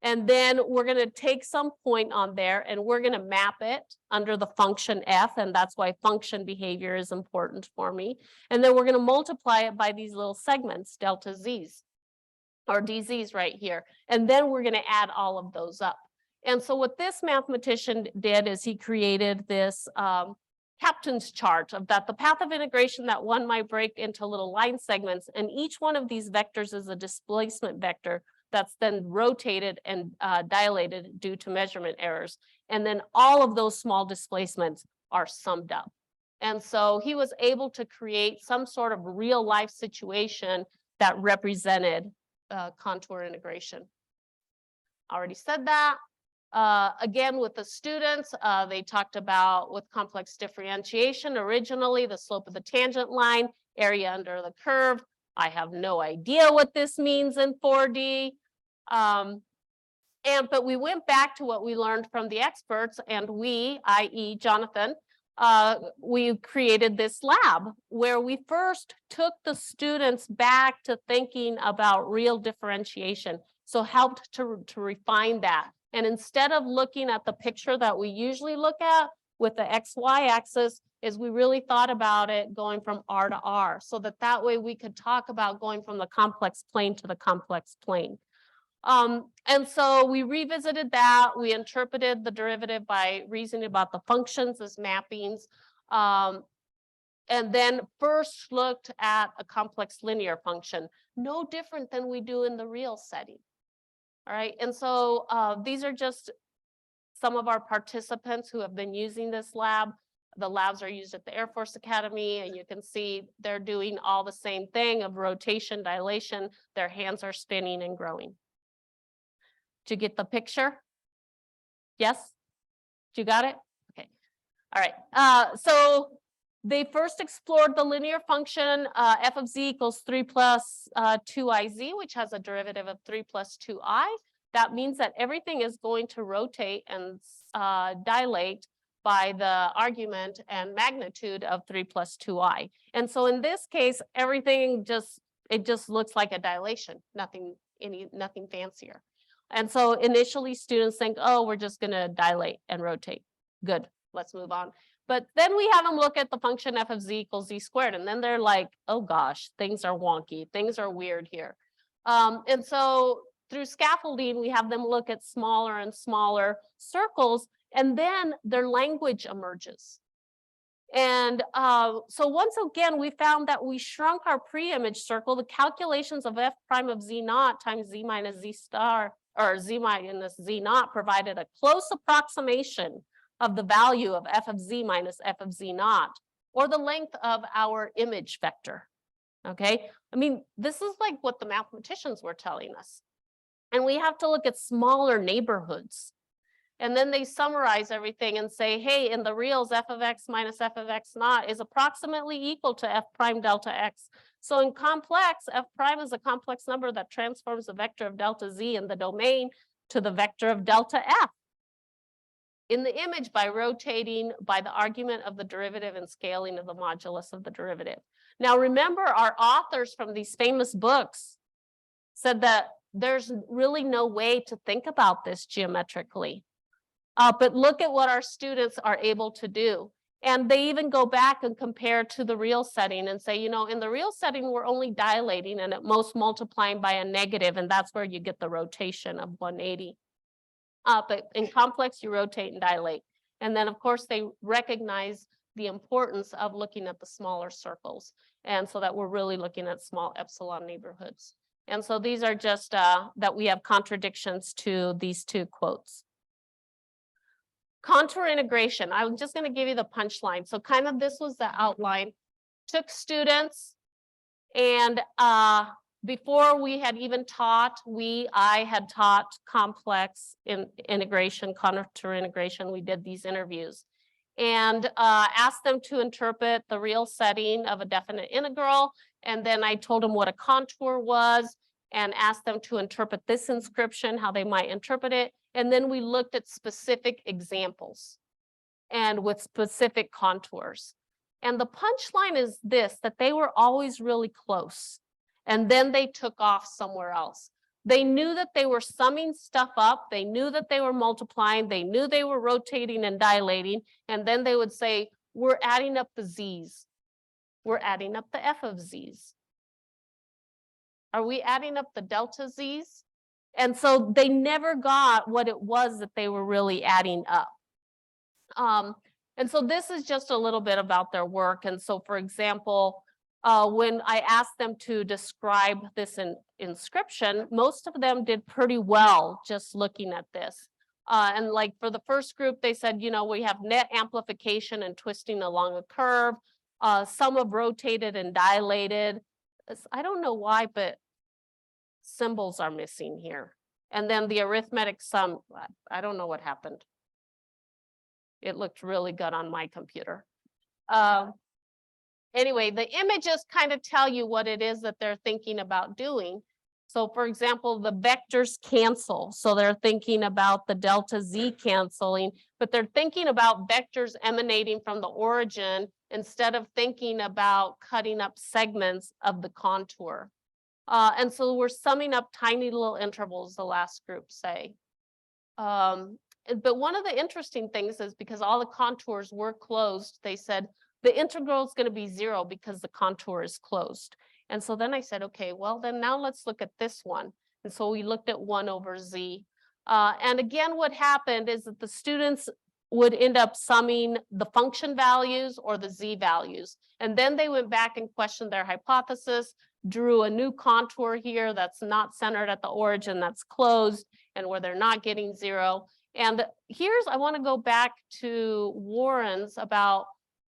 and then we're going to take some point on there and we're going to map it under the function f, and that's why function behavior is important for me. And then we're going to multiply it by these little segments, delta z's or dz's right here. And then we're going to add all of those up. And so what this mathematician did is he created this captain's chart of that the path of integration that one might break into little line segments, and each one of these vectors is a displacement vector that's then rotated and dilated due to measurement errors. And then all of those small displacements are summed up. And so he was able to create some sort of real life situation that represented contour integration. Already said that. Again, with the students, they talked about with complex differentiation, originally the slope of the tangent line, area under the curve. I have no idea what this means in 4D. But we went back to what we learned from the experts, and we, i.e. Jonathan, we created this lab where we first took the students back to thinking about real differentiation. So helped to refine that. And instead of looking at the picture that we usually look at, with the XY axis is we really thought about it going from R to R, so that way we could talk about going from the complex plane to the complex plane. And so we revisited that. We interpreted the derivative by reasoning about the functions as mappings. And then first looked at a complex linear function, no different than we do in the real setting. All right, and so these are just some of our participants who have been using this lab. The labs are used at the Air Force Academy, and you can see they're doing all the same thing of rotation, dilation. Their hands are spinning and growing. Did you get the picture? Yes? You got it? Okay. All right. So they first explored the linear function f of z equals 3 plus 2iz, which has a derivative of 3 plus 2i. That means that everything is going to rotate and dilate by the argument and magnitude of 3 plus 2i. And so in this case, everything just looks like a dilation, nothing fancier. And so initially students think, oh, we're just going to dilate and rotate. Good, let's move on. But then we have them look at the function f of z equals z squared, and then they're like, oh gosh, things are wonky, things are weird here. And so through scaffolding, we have them look at smaller and smaller circles, and then their language emerges. And so once again, we found that we shrunk our pre-image circle. The calculations of f prime of z naught times z minus z star, or z minus z naught, provided a close approximation of the value of f of z minus f of z naught, or the length of our image vector. Okay, I mean, this is like what the mathematicians were telling us. And we have to look at smaller neighborhoods. And then they summarize everything and say, hey, in the reals, f of x minus f of x naught is approximately equal to f prime delta x. So in complex, f prime is a complex number that transforms the vector of delta z in the domain to the vector of delta f in the image by rotating by the argument of the derivative and scaling of the modulus of the derivative. Now, remember, our authors from these famous books said that there's really no way to think about this geometrically. But look at what our students are able to do. And they even go back and compare to the real setting and say, you know, in the real setting, we're only dilating and at most multiplying by a negative, and that's where you get the rotation of 180. But in complex, you rotate and dilate. And then, of course, they recognize the importance of looking at the smaller circles, and so that we're really looking at small epsilon neighborhoods. And so these are just that we have contradictions to these two quotes. Contour integration. I'm just going to give you the punchline. So kind of this was the outline. Took students, and before we had even taught, I had taught complex integration, contour integration. We did these interviews and asked them to interpret the real setting of a definite integral. And then I told them what a contour was and asked them to interpret this inscription, how they might interpret it. And then we looked at specific examples and with specific contours. And the punchline is this, that they were always really close. And then they took off somewhere else. They knew that they were summing stuff up. They knew that they were multiplying. They knew they were rotating and dilating. And then they would say, we're adding up the z's. We're adding up the f of z's. Are we adding up the delta z's? And so they never got what it was that they were really adding up. And so this is just a little bit about their work. And so, for example, when I asked them to describe this inscription, most of them did pretty well just looking at this. And like for the first group, they said, you know, we have net amplification and twisting along a curve. Some have rotated and dilated. I don't know why, but symbols are missing here. And then the arithmetic sum, I don't know what happened. It looked really good on my computer. Anyway, the images kind of tell you what it is that they're thinking about doing. So for example, the vectors cancel. So they're thinking about the delta z canceling, but they're thinking about vectors emanating from the origin instead of thinking about cutting up segments of the contour. And so we're summing up tiny little intervals, the last group say. But one of the interesting things is because all the contours were closed, they said the integral is going to be 0 because the contour is closed. And so then I said, okay, well, then now let's look at this one. And so we looked at 1 over z. And again, what happened is that the students would end up summing the function values or the z values. And then they went back and questioned their hypothesis, drew a new contour here that's not centered at the origin, that's closed, and where they're not getting 0. And here's, I want to go back to Warren's about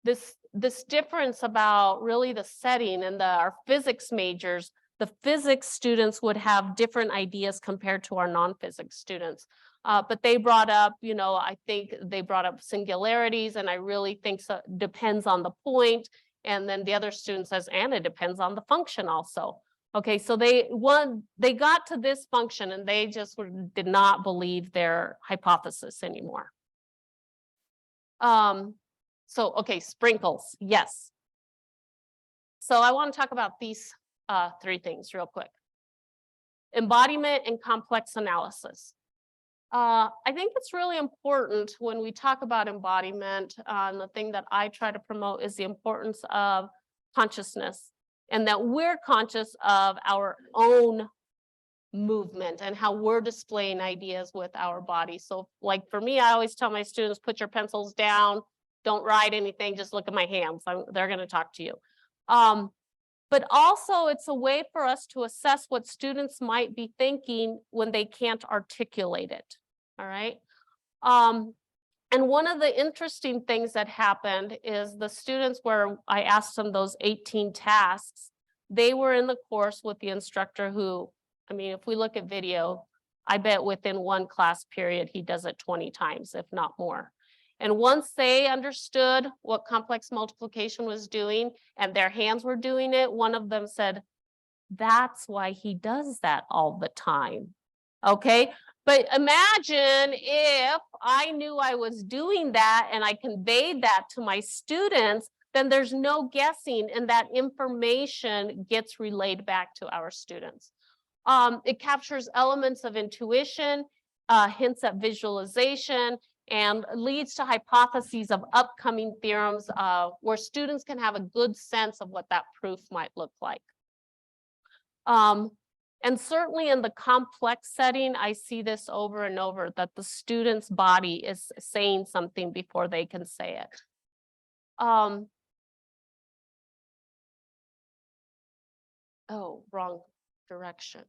this difference about really the setting and our physics majors. The physics students would have different ideas compared to our non-physics students. But they brought up, you know, I think they brought up singularities, and I really think so, depends on the point. And then the other student says, and it depends on the function also. Okay, so they got to this function and they just did not believe their hypothesis anymore. So, okay, sprinkles, yes. So I want to talk about these 3 things real quick. Embodiment and complex analysis. I think it's really important when we talk about embodiment, and the thing that I try to promote is the importance of consciousness, and that we're conscious of our own movement and how we're displaying ideas with our body. So like for me, I always tell my students, put your pencils down, don't write anything, just look at my hands. They're going to talk to you. But also it's a way for us to assess what students might be thinking when they can't articulate it. All right. And one of the interesting things that happened is the students where I asked them those 18 tasks, they were in the course with the instructor who, I mean, if we look at video, I bet within one class period, he does it 20 times, if not more. And once they understood what complex multiplication was doing and their hands were doing it, one of them said, that's why he does that all the time. Okay, but imagine if I knew I was doing that and I conveyed that to my students, then there's no guessing and that information gets relayed back to our students. It captures elements of intuition, hints at visualization, and leads to hypotheses of upcoming theorems where students can have a good sense of what that proof might look like. And certainly in the complex setting, I see this over and over, that the student's body is saying something before they can say it. Oh, wrong direction.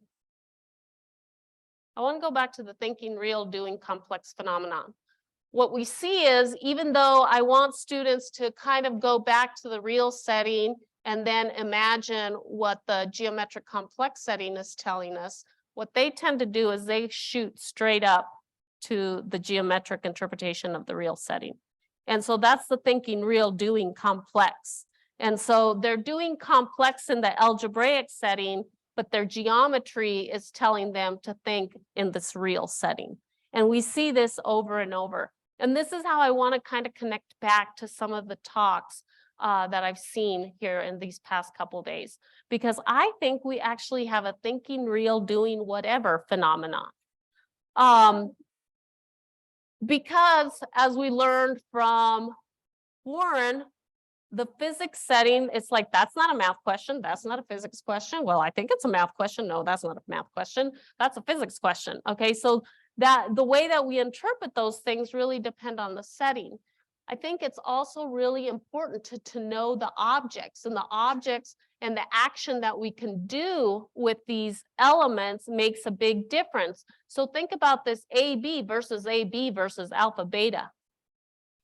I want to go back to the thinking real, doing complex phenomenon. What we see is, even though I want students to kind of go back to the real setting and then imagine what the geometric complex setting is telling us, what they tend to do is they shoot straight up to the geometric interpretation of the real setting. And so that's the thinking real, doing complex. And so they're doing complex in the algebraic setting, but their geometry is telling them to think in this real setting. And we see this over and over. And this is how I want to kind of connect back to some of the talks that I've seen here in these past couple days, because I think we actually have a thinking real, doing whatever phenomenon. Because as we learned from Warren, the physics setting, it's like, that's not a math question. That's not a physics question. Well, I think it's a math question. No, that's not a math question. That's a physics question. Okay, so that the way that we interpret those things really depend on the setting. I think it's also really important to know the objects and the action that we can do with these elements makes a big difference. So think about this AB versus alpha beta.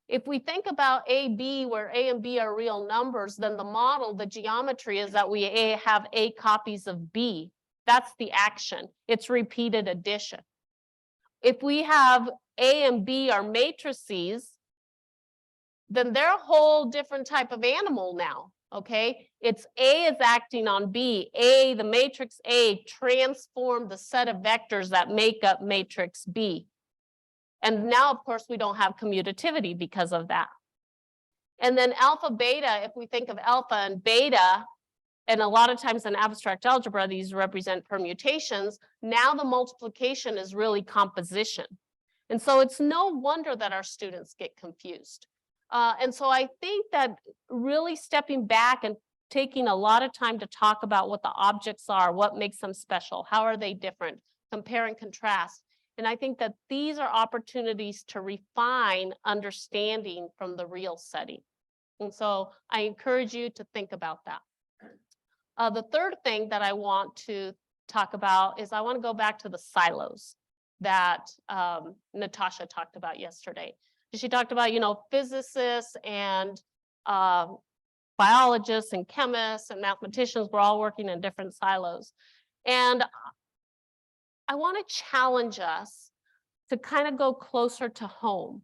If we think about AB, where A and B are real numbers, then the model, the geometry is that we have A copies of B. That's the action. It's repeated addition. If we have A and B are matrices, then they're a whole different type of animal now, okay? It's A is acting on B. A, the matrix A, transformed the set of vectors that make up matrix B. And now, of course, we don't have commutativity because of that. And then alpha beta, if we think of alpha and beta, and a lot of times in abstract algebra, these represent permutations. Now the multiplication is really composition. And so it's no wonder that our students get confused. And so I think that really stepping back and taking a lot of time to talk about what the objects are, what makes them special, how are they different, compare and contrast. And I think that these are opportunities to refine understanding from the real setting. And so I encourage you to think about that. The third thing that I want to talk about is I want to go back to the silos that Natasha talked about yesterday. She talked about, physicists and biologists and chemists and mathematicians were all working in different silos. And I want to challenge us to kind of go closer to home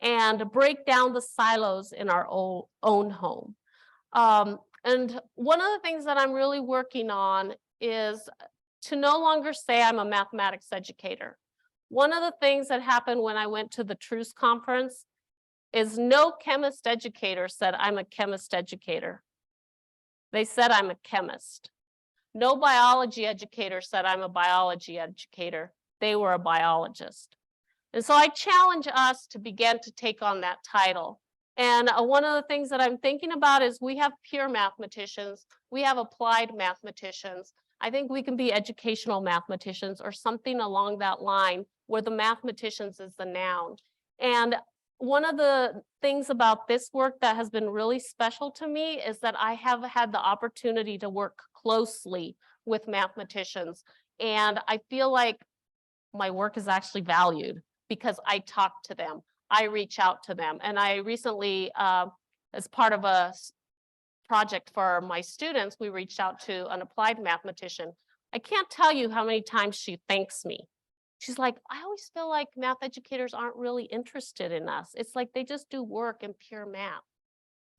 and break down the silos in our own home. And one of the things that I'm really working on is to no longer say I'm a mathematics educator. One of the things that happened when I went to the TRUCE conference is no chemist educator said I'm a chemist educator. They said I'm a chemist. No biology educator said I'm a biology educator. They were a biologist. And so I challenge us to begin to take on that title. And one of the things that I'm thinking about is we have pure mathematicians, we have applied mathematicians. I think we can be educational mathematicians or something along that line where the mathematicians is the noun. And one of the things about this work that has been really special to me is that I have had the opportunity to work closely with mathematicians. And I feel like my work is actually valued because I talk to them, I reach out to them. And I recently, as part of a project for my students, we reached out to an applied mathematician. I can't tell you how many times she thanks me. She's like, I always feel like math educators aren't really interested in us. It's like they just do work in pure math.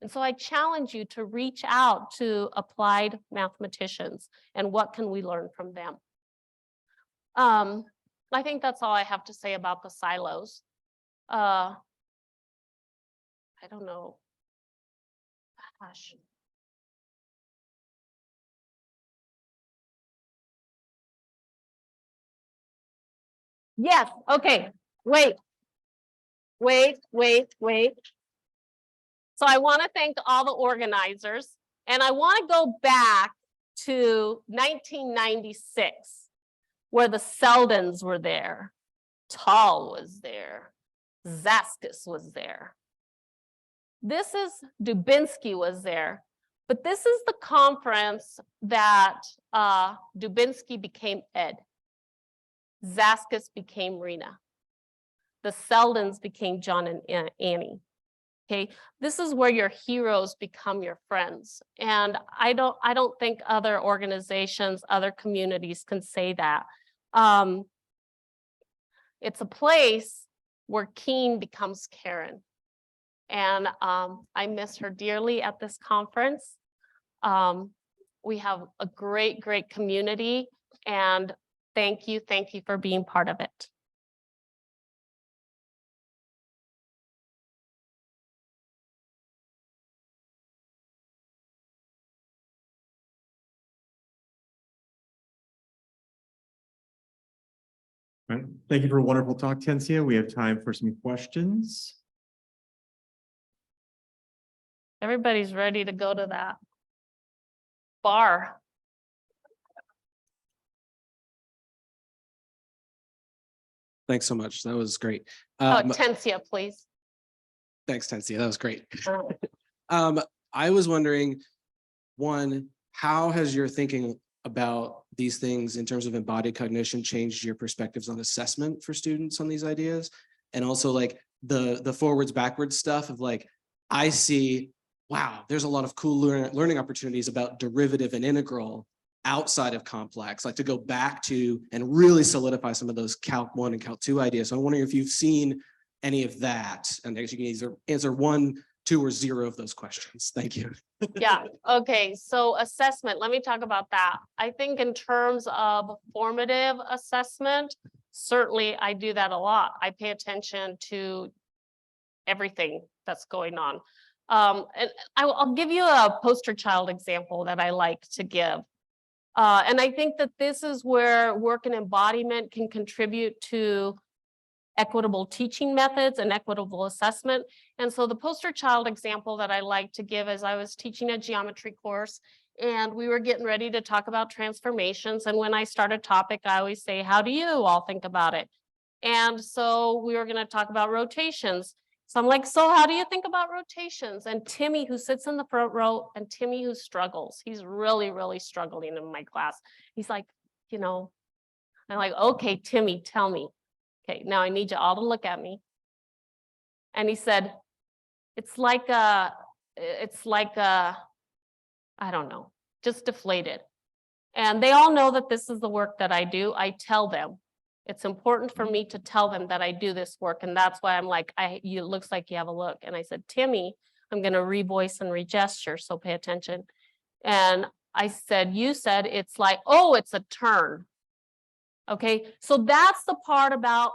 And so I challenge you to reach out to applied mathematicians and what can we learn from them. I think that's all I have to say about the silos. I don't know. Gosh. Yes, okay, wait. So I want to thank all the organizers, and I want to go back to 1996, where the Seldons were there, Tall was there, Zaskis was there. This is Dubinsky was there, but this is the conference that Dubinsky became Ed. Zaskis became Rena. The Seldons became John and Annie. Okay, this is where your heroes become your friends. And I don't think other organizations, other communities can say that. It's a place where Keen becomes Karen. And I miss her dearly at this conference. We have a great, great community, and thank you for being part of it. All right. Thank you for a wonderful talk, Tensia. We have time for some questions. Everybody's ready to go to that bar. Thanks so much. That was great. Tensia, please. Thanks, Tensia. That was great. I was wondering, one, how has your thinking about these things in terms of embodied cognition changed your perspectives on assessment for students on these ideas? And also like the forwards backwards stuff of like, I see, wow, there's a lot of cool learning opportunities about derivative and integral outside of complex, like to go back to and really solidify some of those Calc 1 and Calc 2 ideas. So I'm wondering if you've seen any of that, and you can either answer 1, 2, or 0 of those questions. Thank you. Yeah, okay, so assessment, let me talk about that. I think in terms of formative assessment, certainly I do that a lot. I pay attention to everything that's going on. And I'll give you a poster child example that I like to give. And I think that this is where work and embodiment can contribute to equitable teaching methods and equitable assessment. And so the poster child example that I like to give is I was teaching a geometry course and we were getting ready to talk about transformations. And when I start a topic, I always say, how do you all think about it? And so we were going to talk about rotations. So I'm like, so how do you think about rotations? And Timmy, who sits in the front row, and Timmy, who struggles, he's really, really struggling in my class. He's like, you know, I'm like, okay, Timmy, tell me. Okay, now I need you all to look at me. And he said, it's like I don't know, just deflated. And they all know that this is the work that I do. I tell them. It's important for me to tell them that I do this work. And that's why I'm like, it looks like you have a look. And I said, Timmy, I'm going to revoice and regesture. So pay attention. And I said, you said it's like, oh, it's a turn. Okay. So that's the part about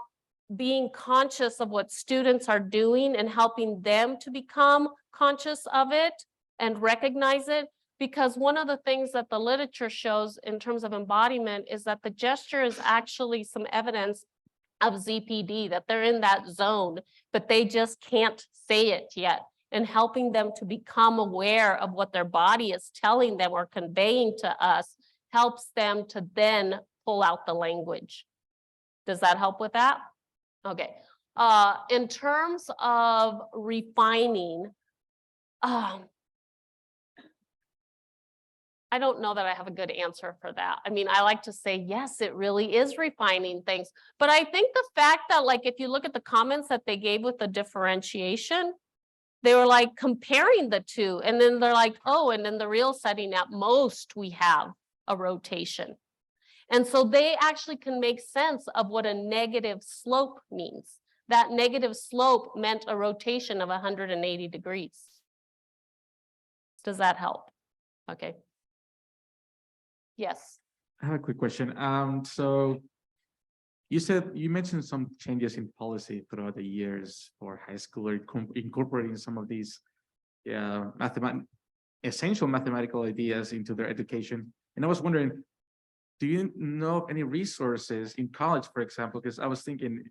being conscious of what students are doing and helping them to become conscious of it and recognize it. Because one of the things that the literature shows in terms of embodiment is that the gesture is actually some evidence of ZPD, that they're in that zone, but they just can't say it yet. And helping them to become aware of what their body is telling them or conveying to us helps them to then pull out the language. Does that help with that? Okay. In terms of refining, I don't know that I have a good answer for that. I mean, I like to say, yes, it really is refining things. But I think the fact that, like, if you look at the comments that they gave with the differentiation, they were like comparing the two. And then they're like, oh, and in the real setting at most, we have a rotation. And so they actually can make sense of what a negative slope means. That negative slope meant a rotation of 180 degrees. Does that help? Okay. Yes. I have a quick question. So you mentioned some changes in policy throughout the years for high school, or incorporating some of these essential mathematical ideas into their education. And I was wondering, do you know of any resources in college, for example? Because I was thinking,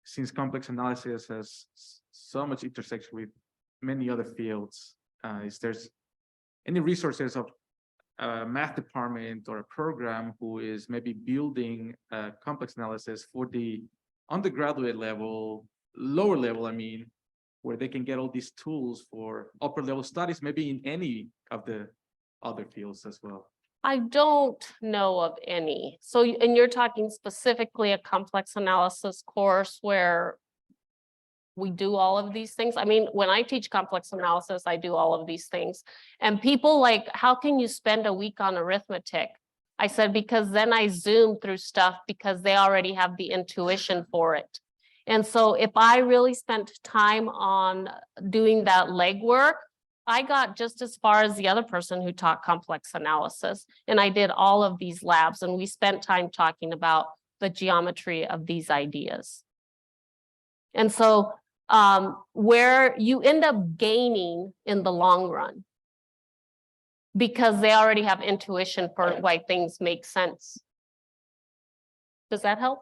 since complex analysis has so much intersection with many other fields, is there any resources of a math department or a program who is maybe building complex analysis for the undergraduate level, lower level, I mean, where they can get all these tools for upper level studies, maybe in any of the other fields as well? I don't know of any. So, and you're talking specifically a complex analysis course where we do all of these things. I mean, when I teach complex analysis, I do all of these things. And people like, how can you spend a week on arithmetic? I said, because then I zoom through stuff because they already have the intuition for it. And so if I really spent time on doing that legwork, I got just as far as the other person who taught complex analysis. And I did all of these labs and we spent time talking about the geometry of these ideas. And so where you end up gaining in the long run, because they already have intuition for why things make sense. Does that help?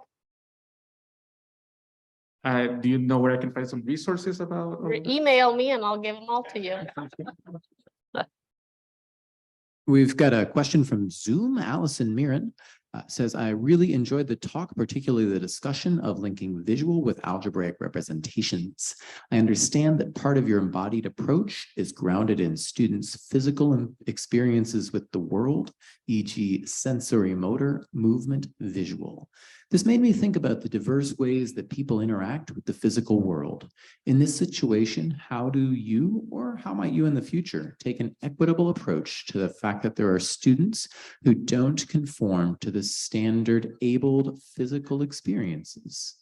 Do you know where I can find some resources about? Email me and I'll give them all to you. We've got a question from Zoom. Allison Mirren says, I really enjoyed the talk, particularly the discussion of linking visual with algebraic representations. I understand that part of your embodied approach is grounded in students' physical experiences with the world, e.g. sensory motor, movement, visual. This made me think about the diverse ways that people interact with the physical world. In this situation, how do you, or how might you in the future, take an equitable approach to the fact that there are students who don't conform to the standard abled physical experiences?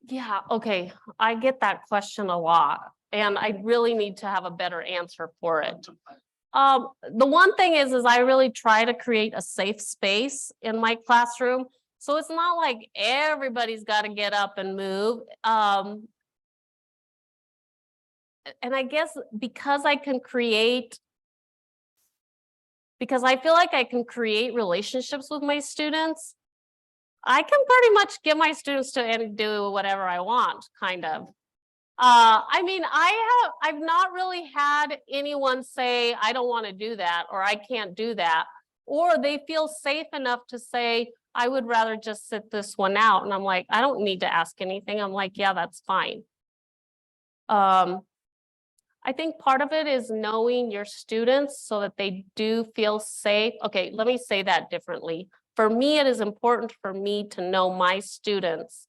Yeah, okay. I get that question a lot, and I really need to have a better answer for it. The one thing is I really try to create a safe space in my classroom. So it's not like everybody's got to get up and move. And I guess because I feel like I can create relationships with my students, I can pretty much get my students to do whatever I want, kind of. I mean, I've not really had anyone say, I don't want to do that, or I can't do that, or they feel safe enough to say, I would rather just sit this one out. And I'm like, I don't need to ask anything. I'm like, yeah, that's fine. I think part of it is knowing your students so that they do feel safe. Okay, let me say that differently. For me, it is important for me to know my students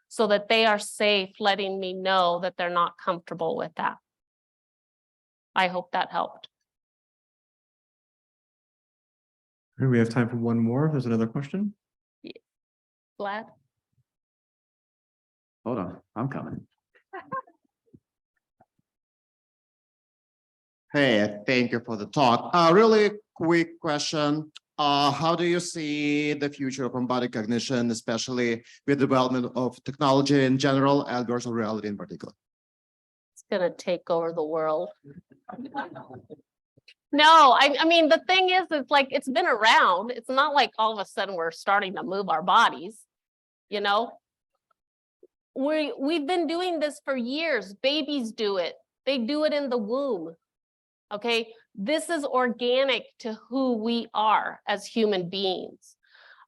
so that they are safe, letting me know that they're not comfortable with that. I hope that helped. We have time for one more. If there's another question. Glad. Hold on, I'm coming. Hey, thank you for the talk. Really quick question. How do you see the future of embodied cognition, especially with development of technology in general and virtual reality in particular? It's gonna take over the world. No, I mean, the thing is, it's like, it's been around. It's not like all of a sudden we're starting to move our bodies, you know? We've been doing this for years. Babies do it. They do it in the womb. Okay, this is organic to who we are as human beings.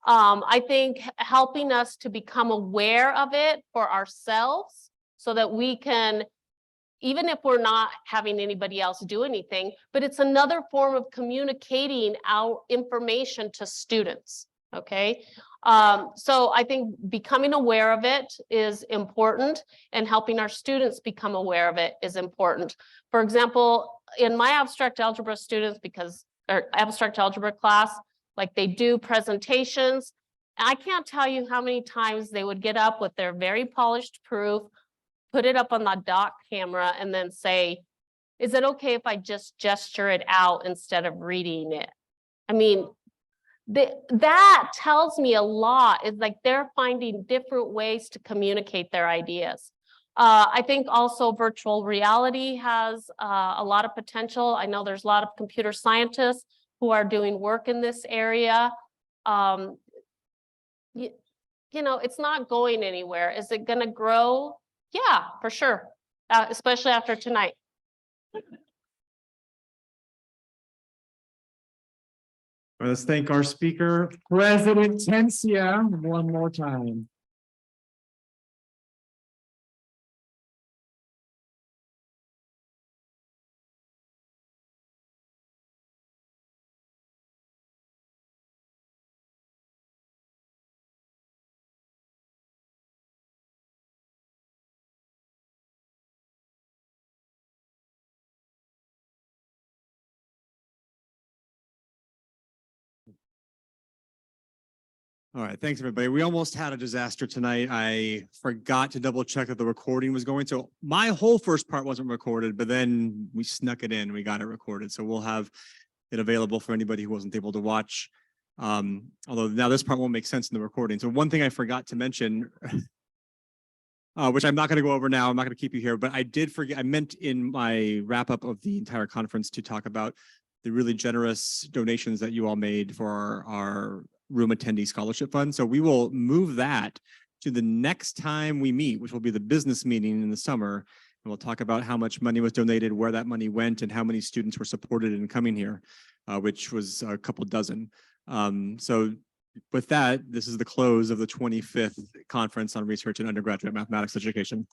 I think helping us to become aware of it for ourselves so that we can, even if we're not having anybody else do anything, but it's another form of communicating our information to students, okay? So I think becoming aware of it is important, and helping our students become aware of it is important. For example, in my abstract algebra students, or abstract algebra class, like they do presentations, I can't tell you how many times they would get up with their very polished proof, put it up on the doc camera, and then say, is it okay if I just gesture it out instead of reading it? I mean, that tells me a lot. It's like they're finding different ways to communicate their ideas. I think also virtual reality has a lot of potential. I know there's a lot of computer scientists who are doing work in this area. You know, it's not going anywhere. Is it going to grow? Yeah, for sure, especially after tonight. All right, let's thank our speaker, President Tensia, one more time. All right, thanks, everybody. We almost had a disaster tonight. I forgot to double check that the recording was going. So my whole first part wasn't recorded, but then we snuck it in. We got it recorded. So we'll have it available for anybody who wasn't able to watch. Although now this part won't make sense in the recording. So one thing I forgot to mention, which I'm not going to go over now. I'm not going to keep you here, but I did forget. I meant in my wrap up of the entire conference to talk about the really generous donations that you all made for our RUME attendee scholarship fund. So we will move that to the next time we meet, which will be the business meeting in the summer. And we'll talk about how much money was donated, where that money went, and how many students were supported in coming here, which was a couple dozen. So with that, this is the close of the 25th Conference on Research in Undergraduate Mathematics Education.